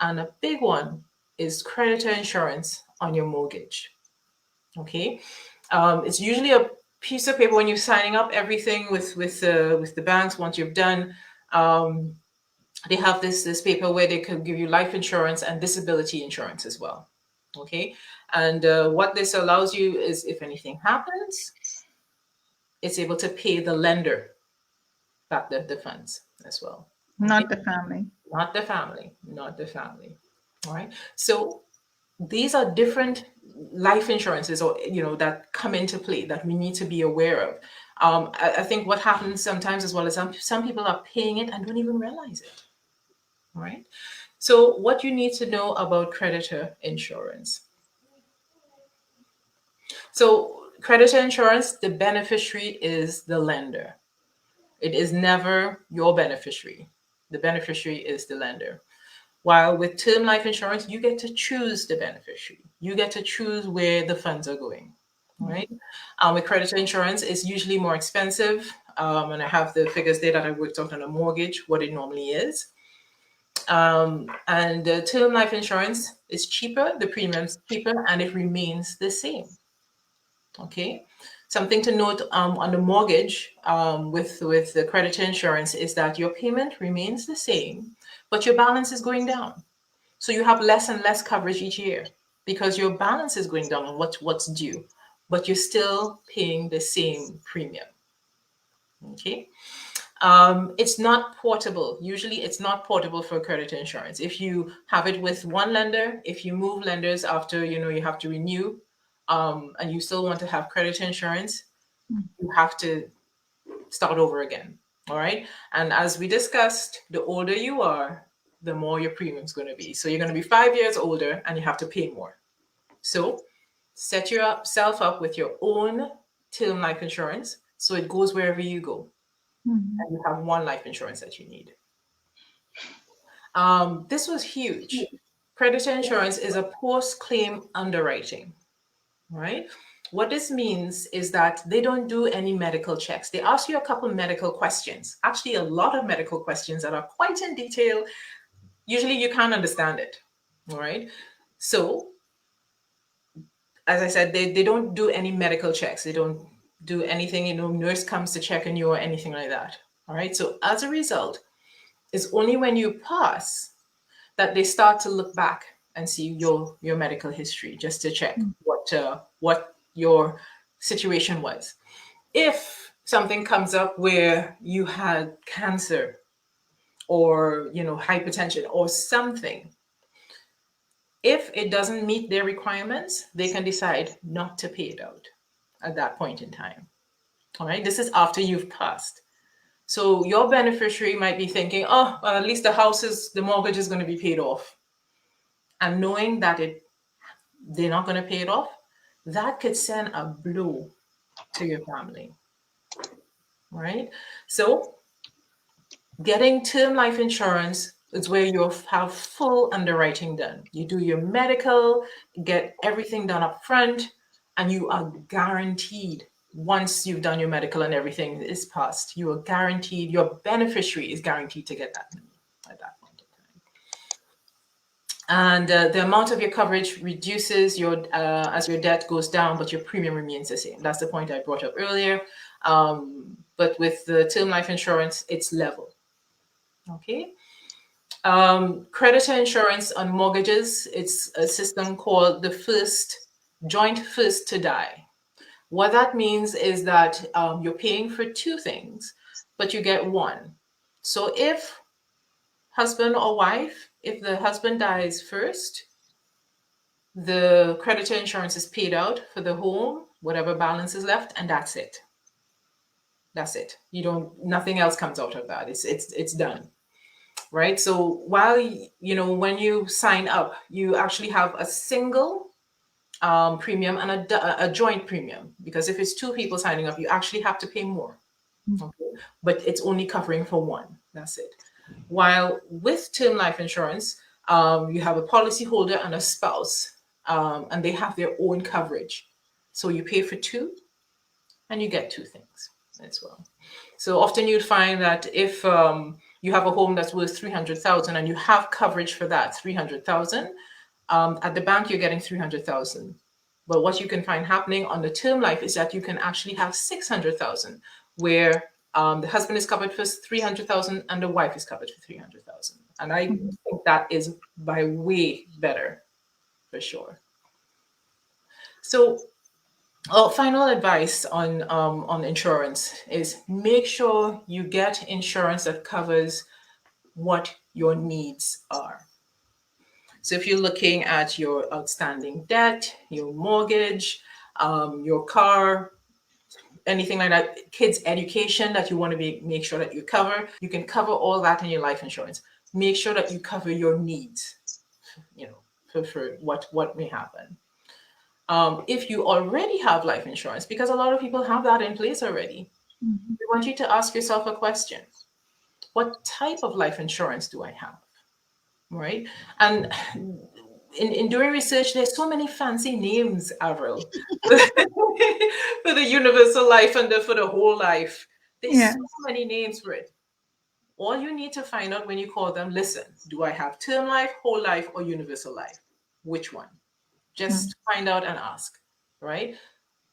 And a big one is creditor insurance on your mortgage. Okay. It's usually a piece of paper when you're signing up everything with the banks. Once you've done, they have this paper where they can give you life insurance and disability insurance as well. Okay. And what this allows you is, if anything happens, it's able to pay the lender back the funds as well. Not the family. Not the family. Not the family. All right. So these are different life insurances, or that come into play that we need to be aware of. I think what happens sometimes as well is some people are paying it and don't even realize it. All right. So what you need to know about creditor insurance. So creditor insurance, the beneficiary is the lender. It is never your beneficiary. The beneficiary is the lender. While with term life insurance, you get to choose the beneficiary. You get to choose where the funds are going, right? With creditor insurance, it's usually more expensive. And I have the figures there that I worked out on a mortgage, what it normally is. And term life insurance is cheaper, the premium's cheaper, and it remains the same. Okay. Something to note on the mortgage with the creditor insurance is that your payment remains the same, but your balance is going down. So you have less and less coverage each year because your balance is going down on what's due, but you're still paying the same premium. Okay. It's not portable. Usually it's not portable for creditor insurance. If you have it with one lender, if you move lenders after, you have to renew, and you still want to have creditor insurance, you have to start over again. All right. And as we discussed, the older you are, the more your premium is going to be. So you're going to be 5 years older and you have to pay more. So set yourself up with your own term life insurance so it goes wherever you go. And you have one life insurance that you need. This was huge. Creditor insurance is a post-claim underwriting, right? What this means is that they don't do any medical checks. They ask you a couple of medical questions, actually a lot of medical questions that are quite in detail. Usually you can't understand it, all right? So, as I said, they don't do any medical checks. They don't do anything, nurse comes to check on you or anything like that, all right? So as a result, it's only when you pass that they start to look back and see your medical history just to check what your situation was. If something comes up where you had cancer or hypertension or something, if it doesn't meet their requirements, they can decide not to pay it out at that point in time. All right, this is after you've passed. So your beneficiary might be thinking, oh, well, at least the mortgage is going to be paid off. And knowing that they're not going to pay it off, that could send a blow to your family, right? So getting term life insurance is where you have full underwriting done. You do your medical, get everything done up front, and you are guaranteed, once you've done your medical and everything is passed, you are guaranteed, your beneficiary is guaranteed to get that money at that point in time. And the amount of your coverage reduces as your debt goes down, but your premium remains the same. That's the point I brought up earlier. But with the term life insurance, it's level. Okay. Creditor insurance on mortgages, it's a system called the joint first to die. What that means is that you're paying for two things, but you get one. So if husband or wife, if the husband dies first, the creditor insurance is paid out for the home, whatever balance is left, and that's it. That's it. Nothing else comes out of that. It's done. Right? So while, when you sign up, you actually have a single premium and a joint premium, because if it's two people signing up, you actually have to pay more. Okay? But it's only covering for one. That's it. While with term life insurance, you have a policyholder and a spouse, and they have their own coverage. So you pay for two and you get two things as well. So often you'd find that if you have a home that's worth 300,000 and you have coverage for that 300,000, at the bank you're getting 300,000. But what you can find happening on the term life is that you can actually have 600,000, where the husband is covered for 300,000 and the wife is covered for 300,000. And I think that is by way better, for sure. So final advice on insurance is make sure you get insurance that covers what your needs are. So if you're looking at your outstanding debt, your mortgage, your car, anything like that, kids' education that you want to make sure that you cover, you can cover all that in your life insurance. Make sure that you cover your needs, for what may happen. If you already have life insurance, because a lot of people have that in place already, I want you to ask yourself a question. What type of life insurance do I have? Right? And in doing research, there's so many fancy names, Avril, for the universal life and for the whole life. There's so many names for it. All you need to find out when you call them, listen, do I have term life, whole life, or universal life? Which one? Just find out and ask, right?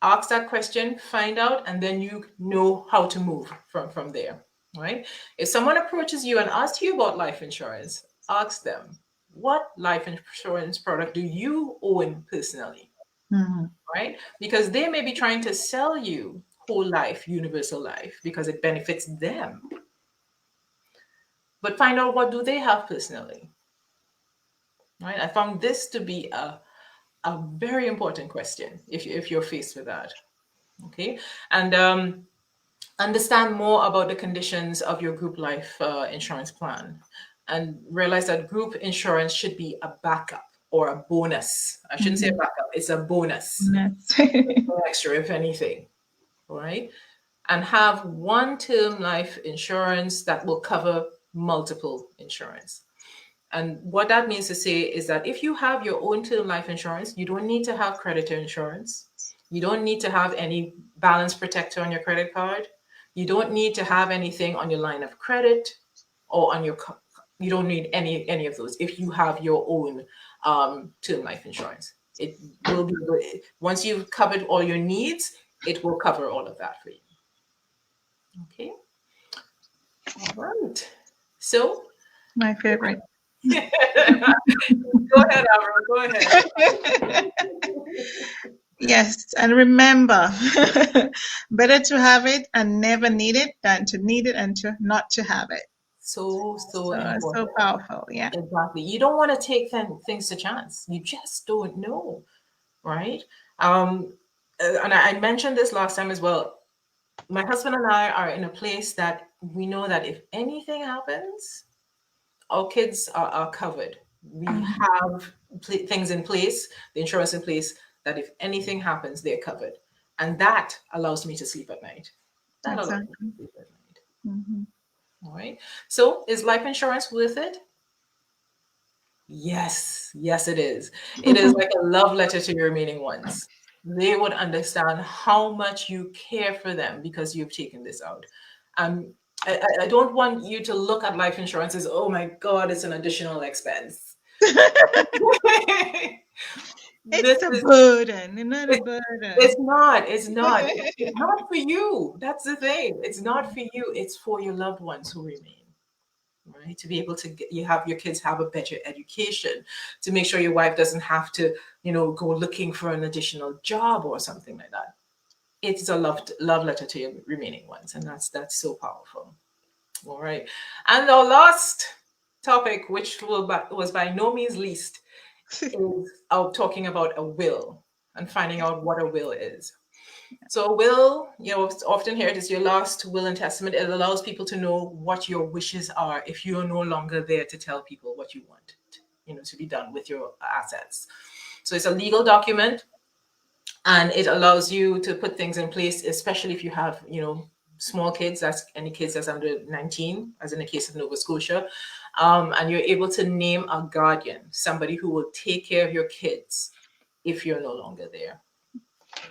Ask that question, find out, and then you know how to move from there, right? If someone approaches you and asks you about life insurance, ask them, what life insurance product do you own personally, right? Because they may be trying to sell you whole life, universal life, because it benefits them. But find out what do they have personally, right? I found this to be a very important question if you're faced with that. Okay, and understand more about the conditions of your group life insurance plan, and realize that group insurance should be a backup or a bonus. I shouldn't say a backup, it's a bonus. Extra, if anything, right? And have one term life insurance that will cover multiple insurance. And what that means to say is that if you have your own term life insurance, you don't need to have creditor insurance. You don't need to have any balance protector on your credit card. You don't need to have anything on your line of credit or on your, you don't need any of those if you have your own term life insurance. It will be, once you've covered all your needs, it will cover all of that for you. Okay. All right. So. My favorite. Go ahead, Amber. Go ahead. Yes, and remember, better to have it and never need it than to need it and to not to have it. So powerful. Yeah, exactly. You don't want to take things to chance. You just don't know, right? And I mentioned this last time as well. My husband and I are in a place that we know that if anything happens, our kids are covered. We have things in place, the insurance in place, that if anything happens, they're covered. And that allows me to sleep at night. That allows me to sleep at night. All right. So is life insurance worth it? Yes. Yes, it is. It is like a love letter to your remaining ones. They would understand how much you care for them because you've taken this out. I don't want you to look at life insurance as, oh my God, it's an additional expense. It's a burden, not a burden. It's not. It's not. It's not for you. That's the thing. It's not for you. It's for your loved ones who remain, right? To be able to have your kids have a better education, to make sure your wife doesn't have to, go looking for an additional job or something like that. It's a love letter to your remaining ones, and that's so powerful. All right, and our last topic, which was by no means least, is talking about a will and finding out what a will is. So a will, often here it is your last will and testament. It allows people to know what your wishes are if you are no longer there to tell people what you want, to be done with your assets. So it's a legal document. And it allows you to put things in place, especially if you have, small kids, that's any kids that's under 19, as in the case of Nova Scotia. And you're able to name a guardian, somebody who will take care of your kids if you're no longer there.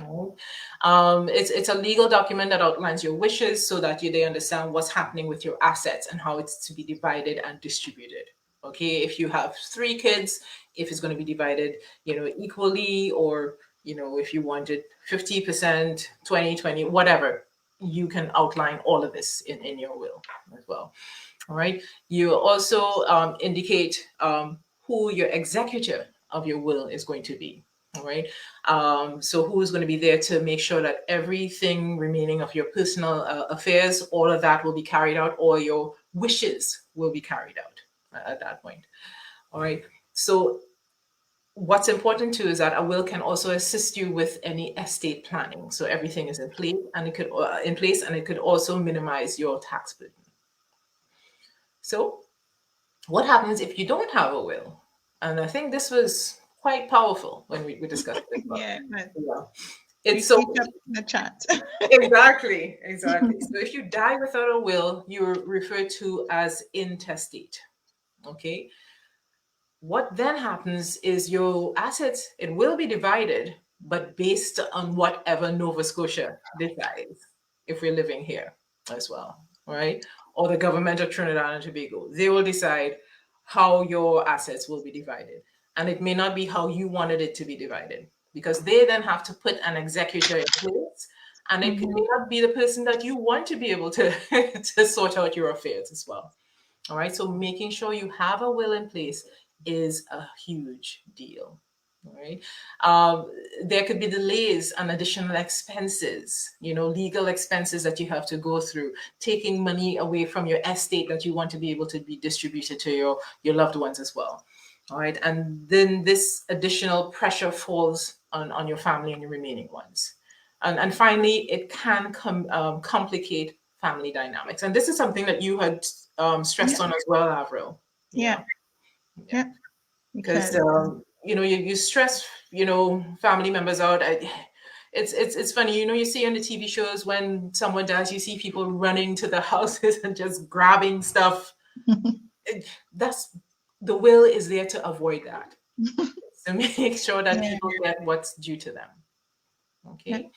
Right? It's a legal document that outlines your wishes so that they understand what's happening with your assets and how it's to be divided and distributed. Okay, if you have 3 kids, if it's going to be divided, equally, or if you wanted 50%, 20, whatever, you can outline all of this in your will as well. All right. You also indicate who your executor of your will is going to be. All right. So who is going to be there to make sure that everything remaining of your personal affairs, all of that will be carried out, or your wishes will be carried out at that point. All right. So what's important too is that a will can also assist you with any estate planning. So everything is in place, and it could also minimize your tax burden. So what happens if you don't have a will? And I think this was quite powerful when we discussed it. Yeah. It's so the chat. exactly. So if you die without a will, you're referred to as intestate. Okay. What then happens is your assets, it will be divided, but based on whatever Nova Scotia decides, if we're living here as well, right? Or the government of Trinidad and Tobago, they will decide how your assets will be divided. And it may not be how you wanted it to be divided, because they then have to put an executor in place, and it may not be the person that you want to be able to, to sort out your affairs as well. All right, so making sure you have a will in place is a huge deal. All right. There could be delays and additional expenses, legal expenses that you have to go through, taking money away from your estate that you want to be able to be distributed to your loved ones as well. All right. And then this additional pressure falls on your family and your remaining ones. And finally, it can complicate family dynamics. And this is something that you had stressed on as well, Avril. Yeah. Because you stress family members out. It's funny, you see on the TV shows when someone dies, you see people running to the houses and just grabbing stuff. That's the will is there to avoid that, to make sure that people get what's due to them. Okay.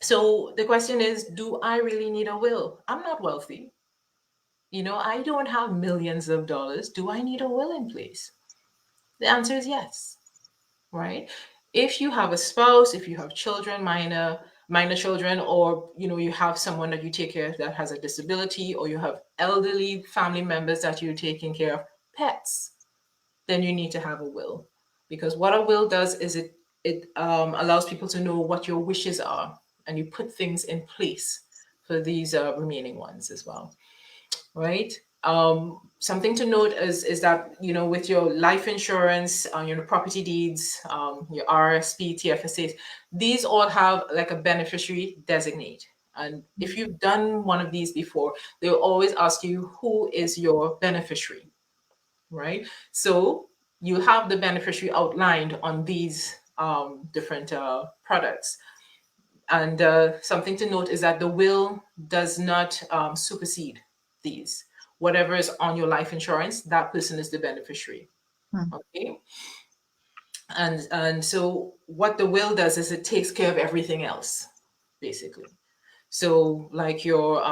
So the question is, do I really need a will? I'm not wealthy. I don't have millions of dollars. Do I need a will in place? The answer is yes, right? If you have a spouse, if you have children, minor children, or you have someone that you take care of that has a disability, or you have elderly family members that you're taking care of, pets, then you need to have a will. Because what a will does is it allows people to know what your wishes are, and you put things in place for these remaining ones as well, right? Something to note is that with your life insurance, property deeds, your RSP, TFSAs, these all have like a beneficiary designate. And if you've done one of these before, they'll always ask you who is your beneficiary, right? So you have the beneficiary outlined on these different products. And something to note is that the will does not supersede these. Whatever is on your life insurance, that person is the beneficiary. Okay. And so what the will does is it takes care of everything else, basically. So like your,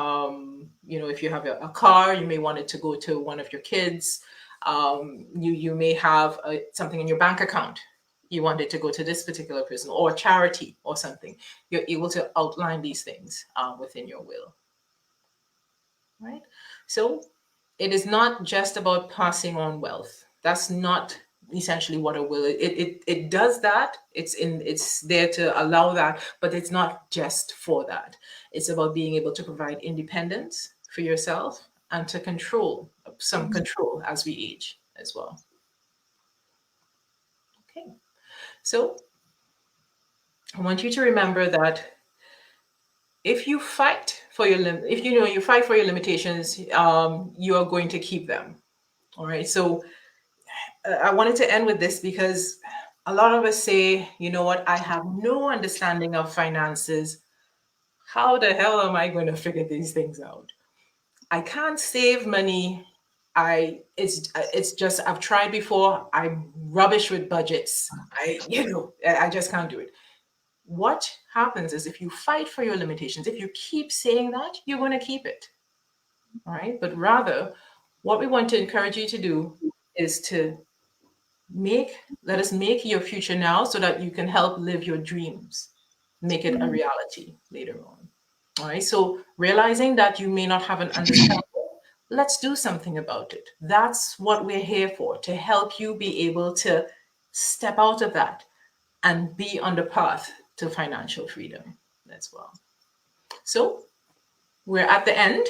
if you have a car, you may want it to go to one of your kids. You may have something in your bank account. You want it to go to this particular person, or a charity or something. You're able to outline these things within your will. Right? So it is not just about passing on wealth. That's not essentially what a will is. It does that. It's there to allow that, but it's not just for that. It's about being able to provide independence for yourself and to control as we age as well. Okay. So I want you to remember that if you fight for you fight for your limitations, you are going to keep them. All right. So I wanted to end with this because a lot of us say, you know what, I have no understanding of finances. How the hell am I going to figure these things out? I can't save money. It's just, I've tried before. I'm rubbish with budgets. I just can't do it. what happens is if you fight for your limitations, if you keep saying that, you're going to keep it. All right. But rather, what we want to encourage you to do is to let us make your future now so that you can help live your dreams, make it a reality later on. All right. So realizing that you may not have an understanding, let's do something about it. That's what we're here for, to help you be able to step out of that and be on the path to financial freedom as well. So we're at the end.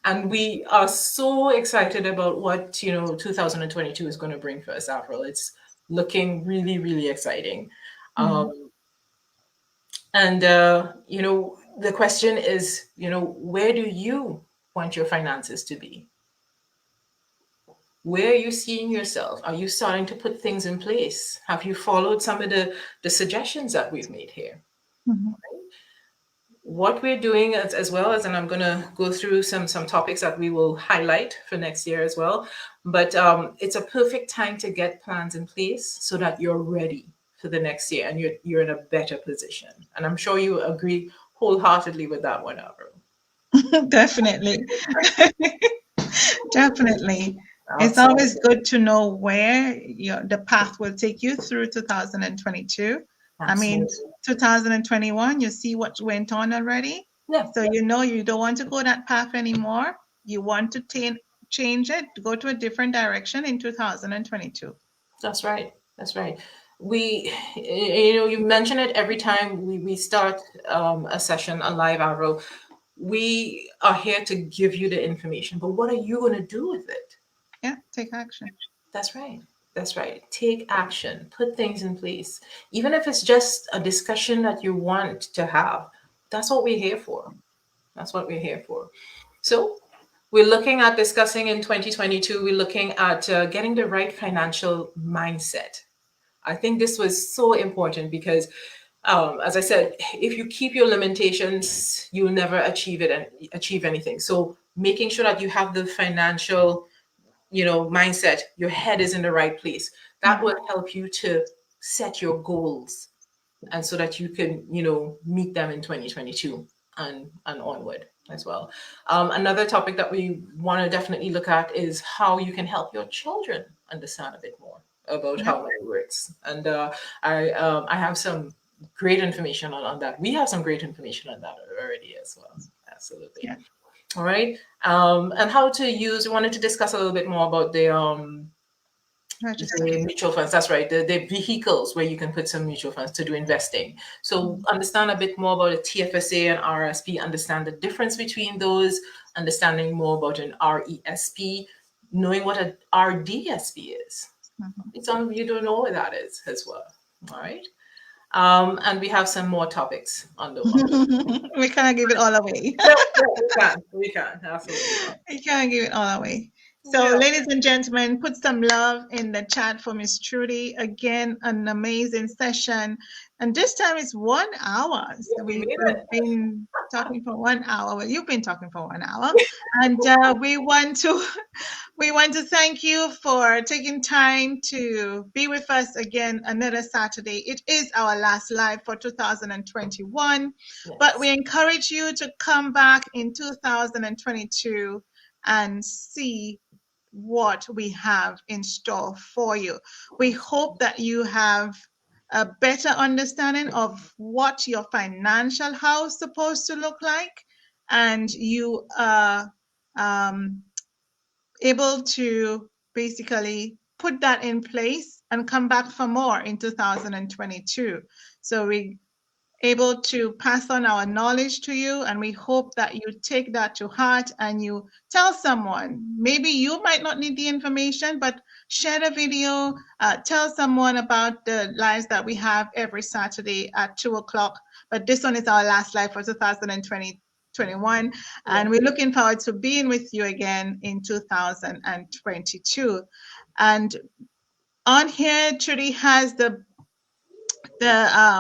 And we are so excited about what 2022 is going to bring for us, Avril. It's looking really, really exciting. And the question is, where do you want your finances to be? Where are you seeing yourself? Are you starting to put things in place? Have you followed some of the suggestions that we've made here? What we're doing as well as, and I'm going to go through some topics that we will highlight for next year as well, but it's a perfect time to get plans in place so that you're ready for the next year and you're in a better position. And I'm sure you agree wholeheartedly with that one, Avril. Definitely. Definitely. It's always good to know where the path will take you through 2022. I mean, 2021, you see what went on already. Yeah. So you don't want to go that path anymore. You want to change it, go to a different direction in 2022. That's right. That's right. You mention it every time we start a session, a live Avril. We are here to give you the information, but what are you going to do with it? Yeah, take action. That's right. That's right. Take action, put things in place. Even if it's just a discussion that you want to have, that's what we're here for. That's what we're here for. So we're looking at discussing in 2022, we're looking at getting the right financial mindset. I think this was so important because, as I said, if you keep your limitations, you'll never achieve it and achieve anything. So making sure that you have the financial mindset, your head is in the right place. That will help you to set your goals and so that you can, meet them in 2022 and onward as well. Another topic that we want to definitely look at is how you can help your children understand a bit more about how money works. And I have some great information on that. We have some great information on that already as well. Absolutely. Yeah. All right. And how to use, we wanted to discuss a little bit more about the mutual funds. That's right. The vehicles where you can put some mutual funds to do investing. So understand a bit more about a TFSA and RSP, understand the difference between those, understanding more about an RESP, knowing what an RDSP is. Some of you don't know what that is as well. All right. And we have some more topics on the one. We can't give it all away. We can, absolutely. We can't give it all away. So, ladies and gentlemen, put some love in the chat for Miss Trudy. Again, an amazing session. And this time it's 1 hour. So we've been talking for 1 hour. Well, you've been talking for 1 hour. And we want to thank you for taking time to be with us again another Saturday. It is our last live for 2021. Yes. But we encourage you to come back in 2022 and see what we have in store for you. We hope that you have a better understanding of what your financial house is supposed to look like, and you are able to basically put that in place and come back for more in 2022. So we able to pass on our knowledge to you, and we hope that you take that to heart and you tell someone. Maybe you might not need the information, but share the video, tell someone about the lives that we have every Saturday at 2 o'clock. But this one is our last live for 2021, and we're looking forward to being with you again in 2022. And on here, Trudy has the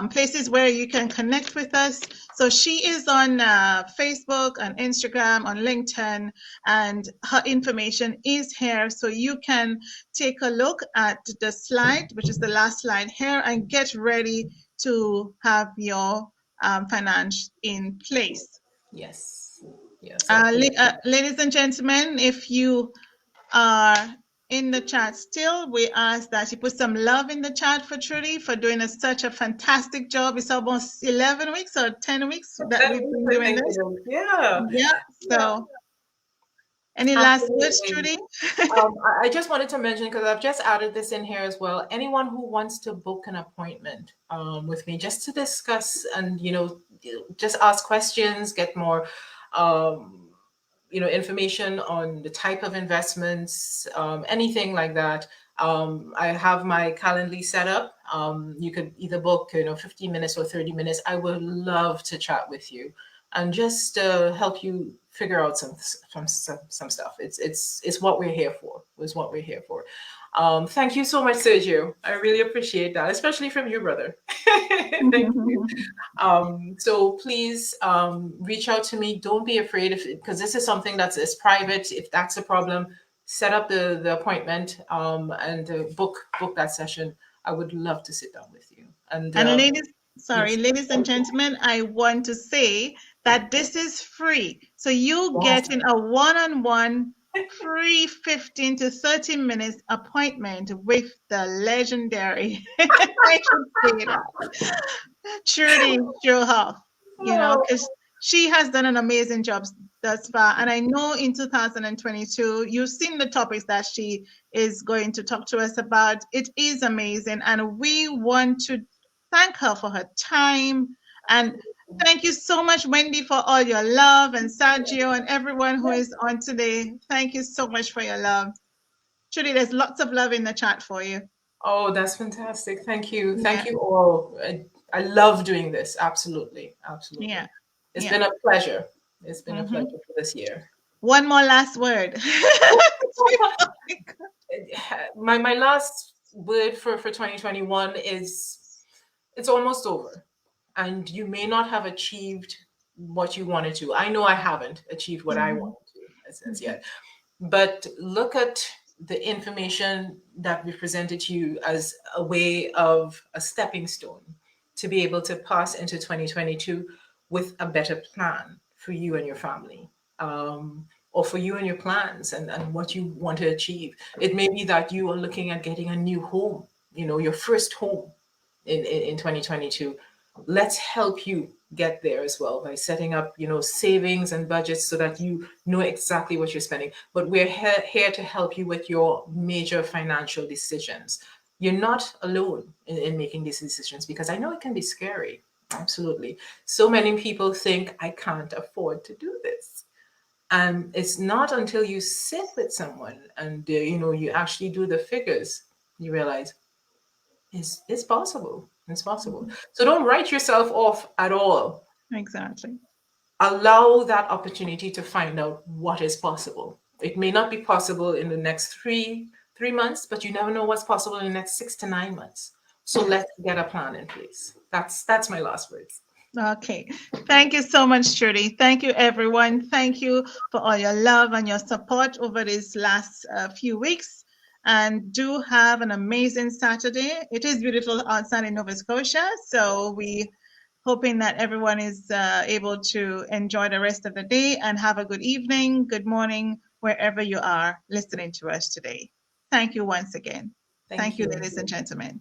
places where you can connect with us. So she is on Facebook, on Instagram, on LinkedIn, and her information is here. So you can take a look at the slide, which is the last slide here, and get ready to have your finance in place. Yes. Yes. Ladies and gentlemen, if you are in the chat still, we ask that you put some love in the chat for Trudy for doing such a fantastic job. It's almost 11 weeks or 10 weeks that we've been doing this. Yeah. Yeah. So, any last words, Trudy? I just wanted to mention, because I've just added this in here as well. Anyone who wants to book an appointment with me just to discuss and, just ask questions, get more information on the type of investments, anything like that. I have my Calendly set up. You could either book, 15 minutes or 30 minutes. I would love to chat with you and just help you figure out some stuff. It's what we're here for. It's what we're here for. Thank you so much, Sergio. I really appreciate that, especially from you, brother. Thank you. So please reach out to me. Don't be afraid, because this is something is private. If that's a problem, set up the appointment and book that session. I would love to sit down with you. And ladies and gentlemen, I want to say that this is free. So you get in a one-on-one free 15 to 30 minutes appointment with the legendary, I should say that, Trudy Strohoff, because she has done an amazing job thus far. And I know in 2022, you've seen the topics that she is going to talk to us about. It is amazing. And we want to thank her for her time. And thank you so much, Wendy, for all your love, and Sergio and everyone who is on today. Thank you so much for your love. Trudy, there's lots of love in the chat for you. Oh, that's fantastic. Thank you. Thank you all. I love doing this. Absolutely. Absolutely. Yeah. It's been a pleasure. It's been a pleasure for this year. One more last word. My last word for 2021 is it's almost over. And you may not have achieved what you wanted to. I know I haven't achieved what I wanted to as yet. But look at the information that we presented to you as a way of a stepping stone to be able to pass into 2022 with a better plan for you and your family, or for you and your plans and what you want to achieve. It may be that you are looking at getting a new home, your first home in 2022. Let's help you get there as well by setting up, savings and budgets so that you know exactly what you're spending. But we're here to help you with your major financial decisions. You're not alone in making these decisions, because I know it can be scary. Absolutely. So many people think, I can't afford to do this. And it's not until you sit with someone and, you actually do the figures, you realize it's possible. It's possible. So don't write yourself off at all. Exactly. Allow that opportunity to find out what is possible. It may not be possible in the next three months, but you never know what's possible in the next 6 to 9 months. So let's get a plan in place. That's my last words. Okay. Thank you so much, Trudy. Thank you, everyone. Thank you for all your love and your support over these last few weeks. And do have an amazing Saturday. It is beautiful outside in Nova Scotia. So we hoping that everyone is able to enjoy the rest of the day, and have a good evening, good morning, wherever you are listening to us today. Thank you once again. Thank you, ladies and gentlemen.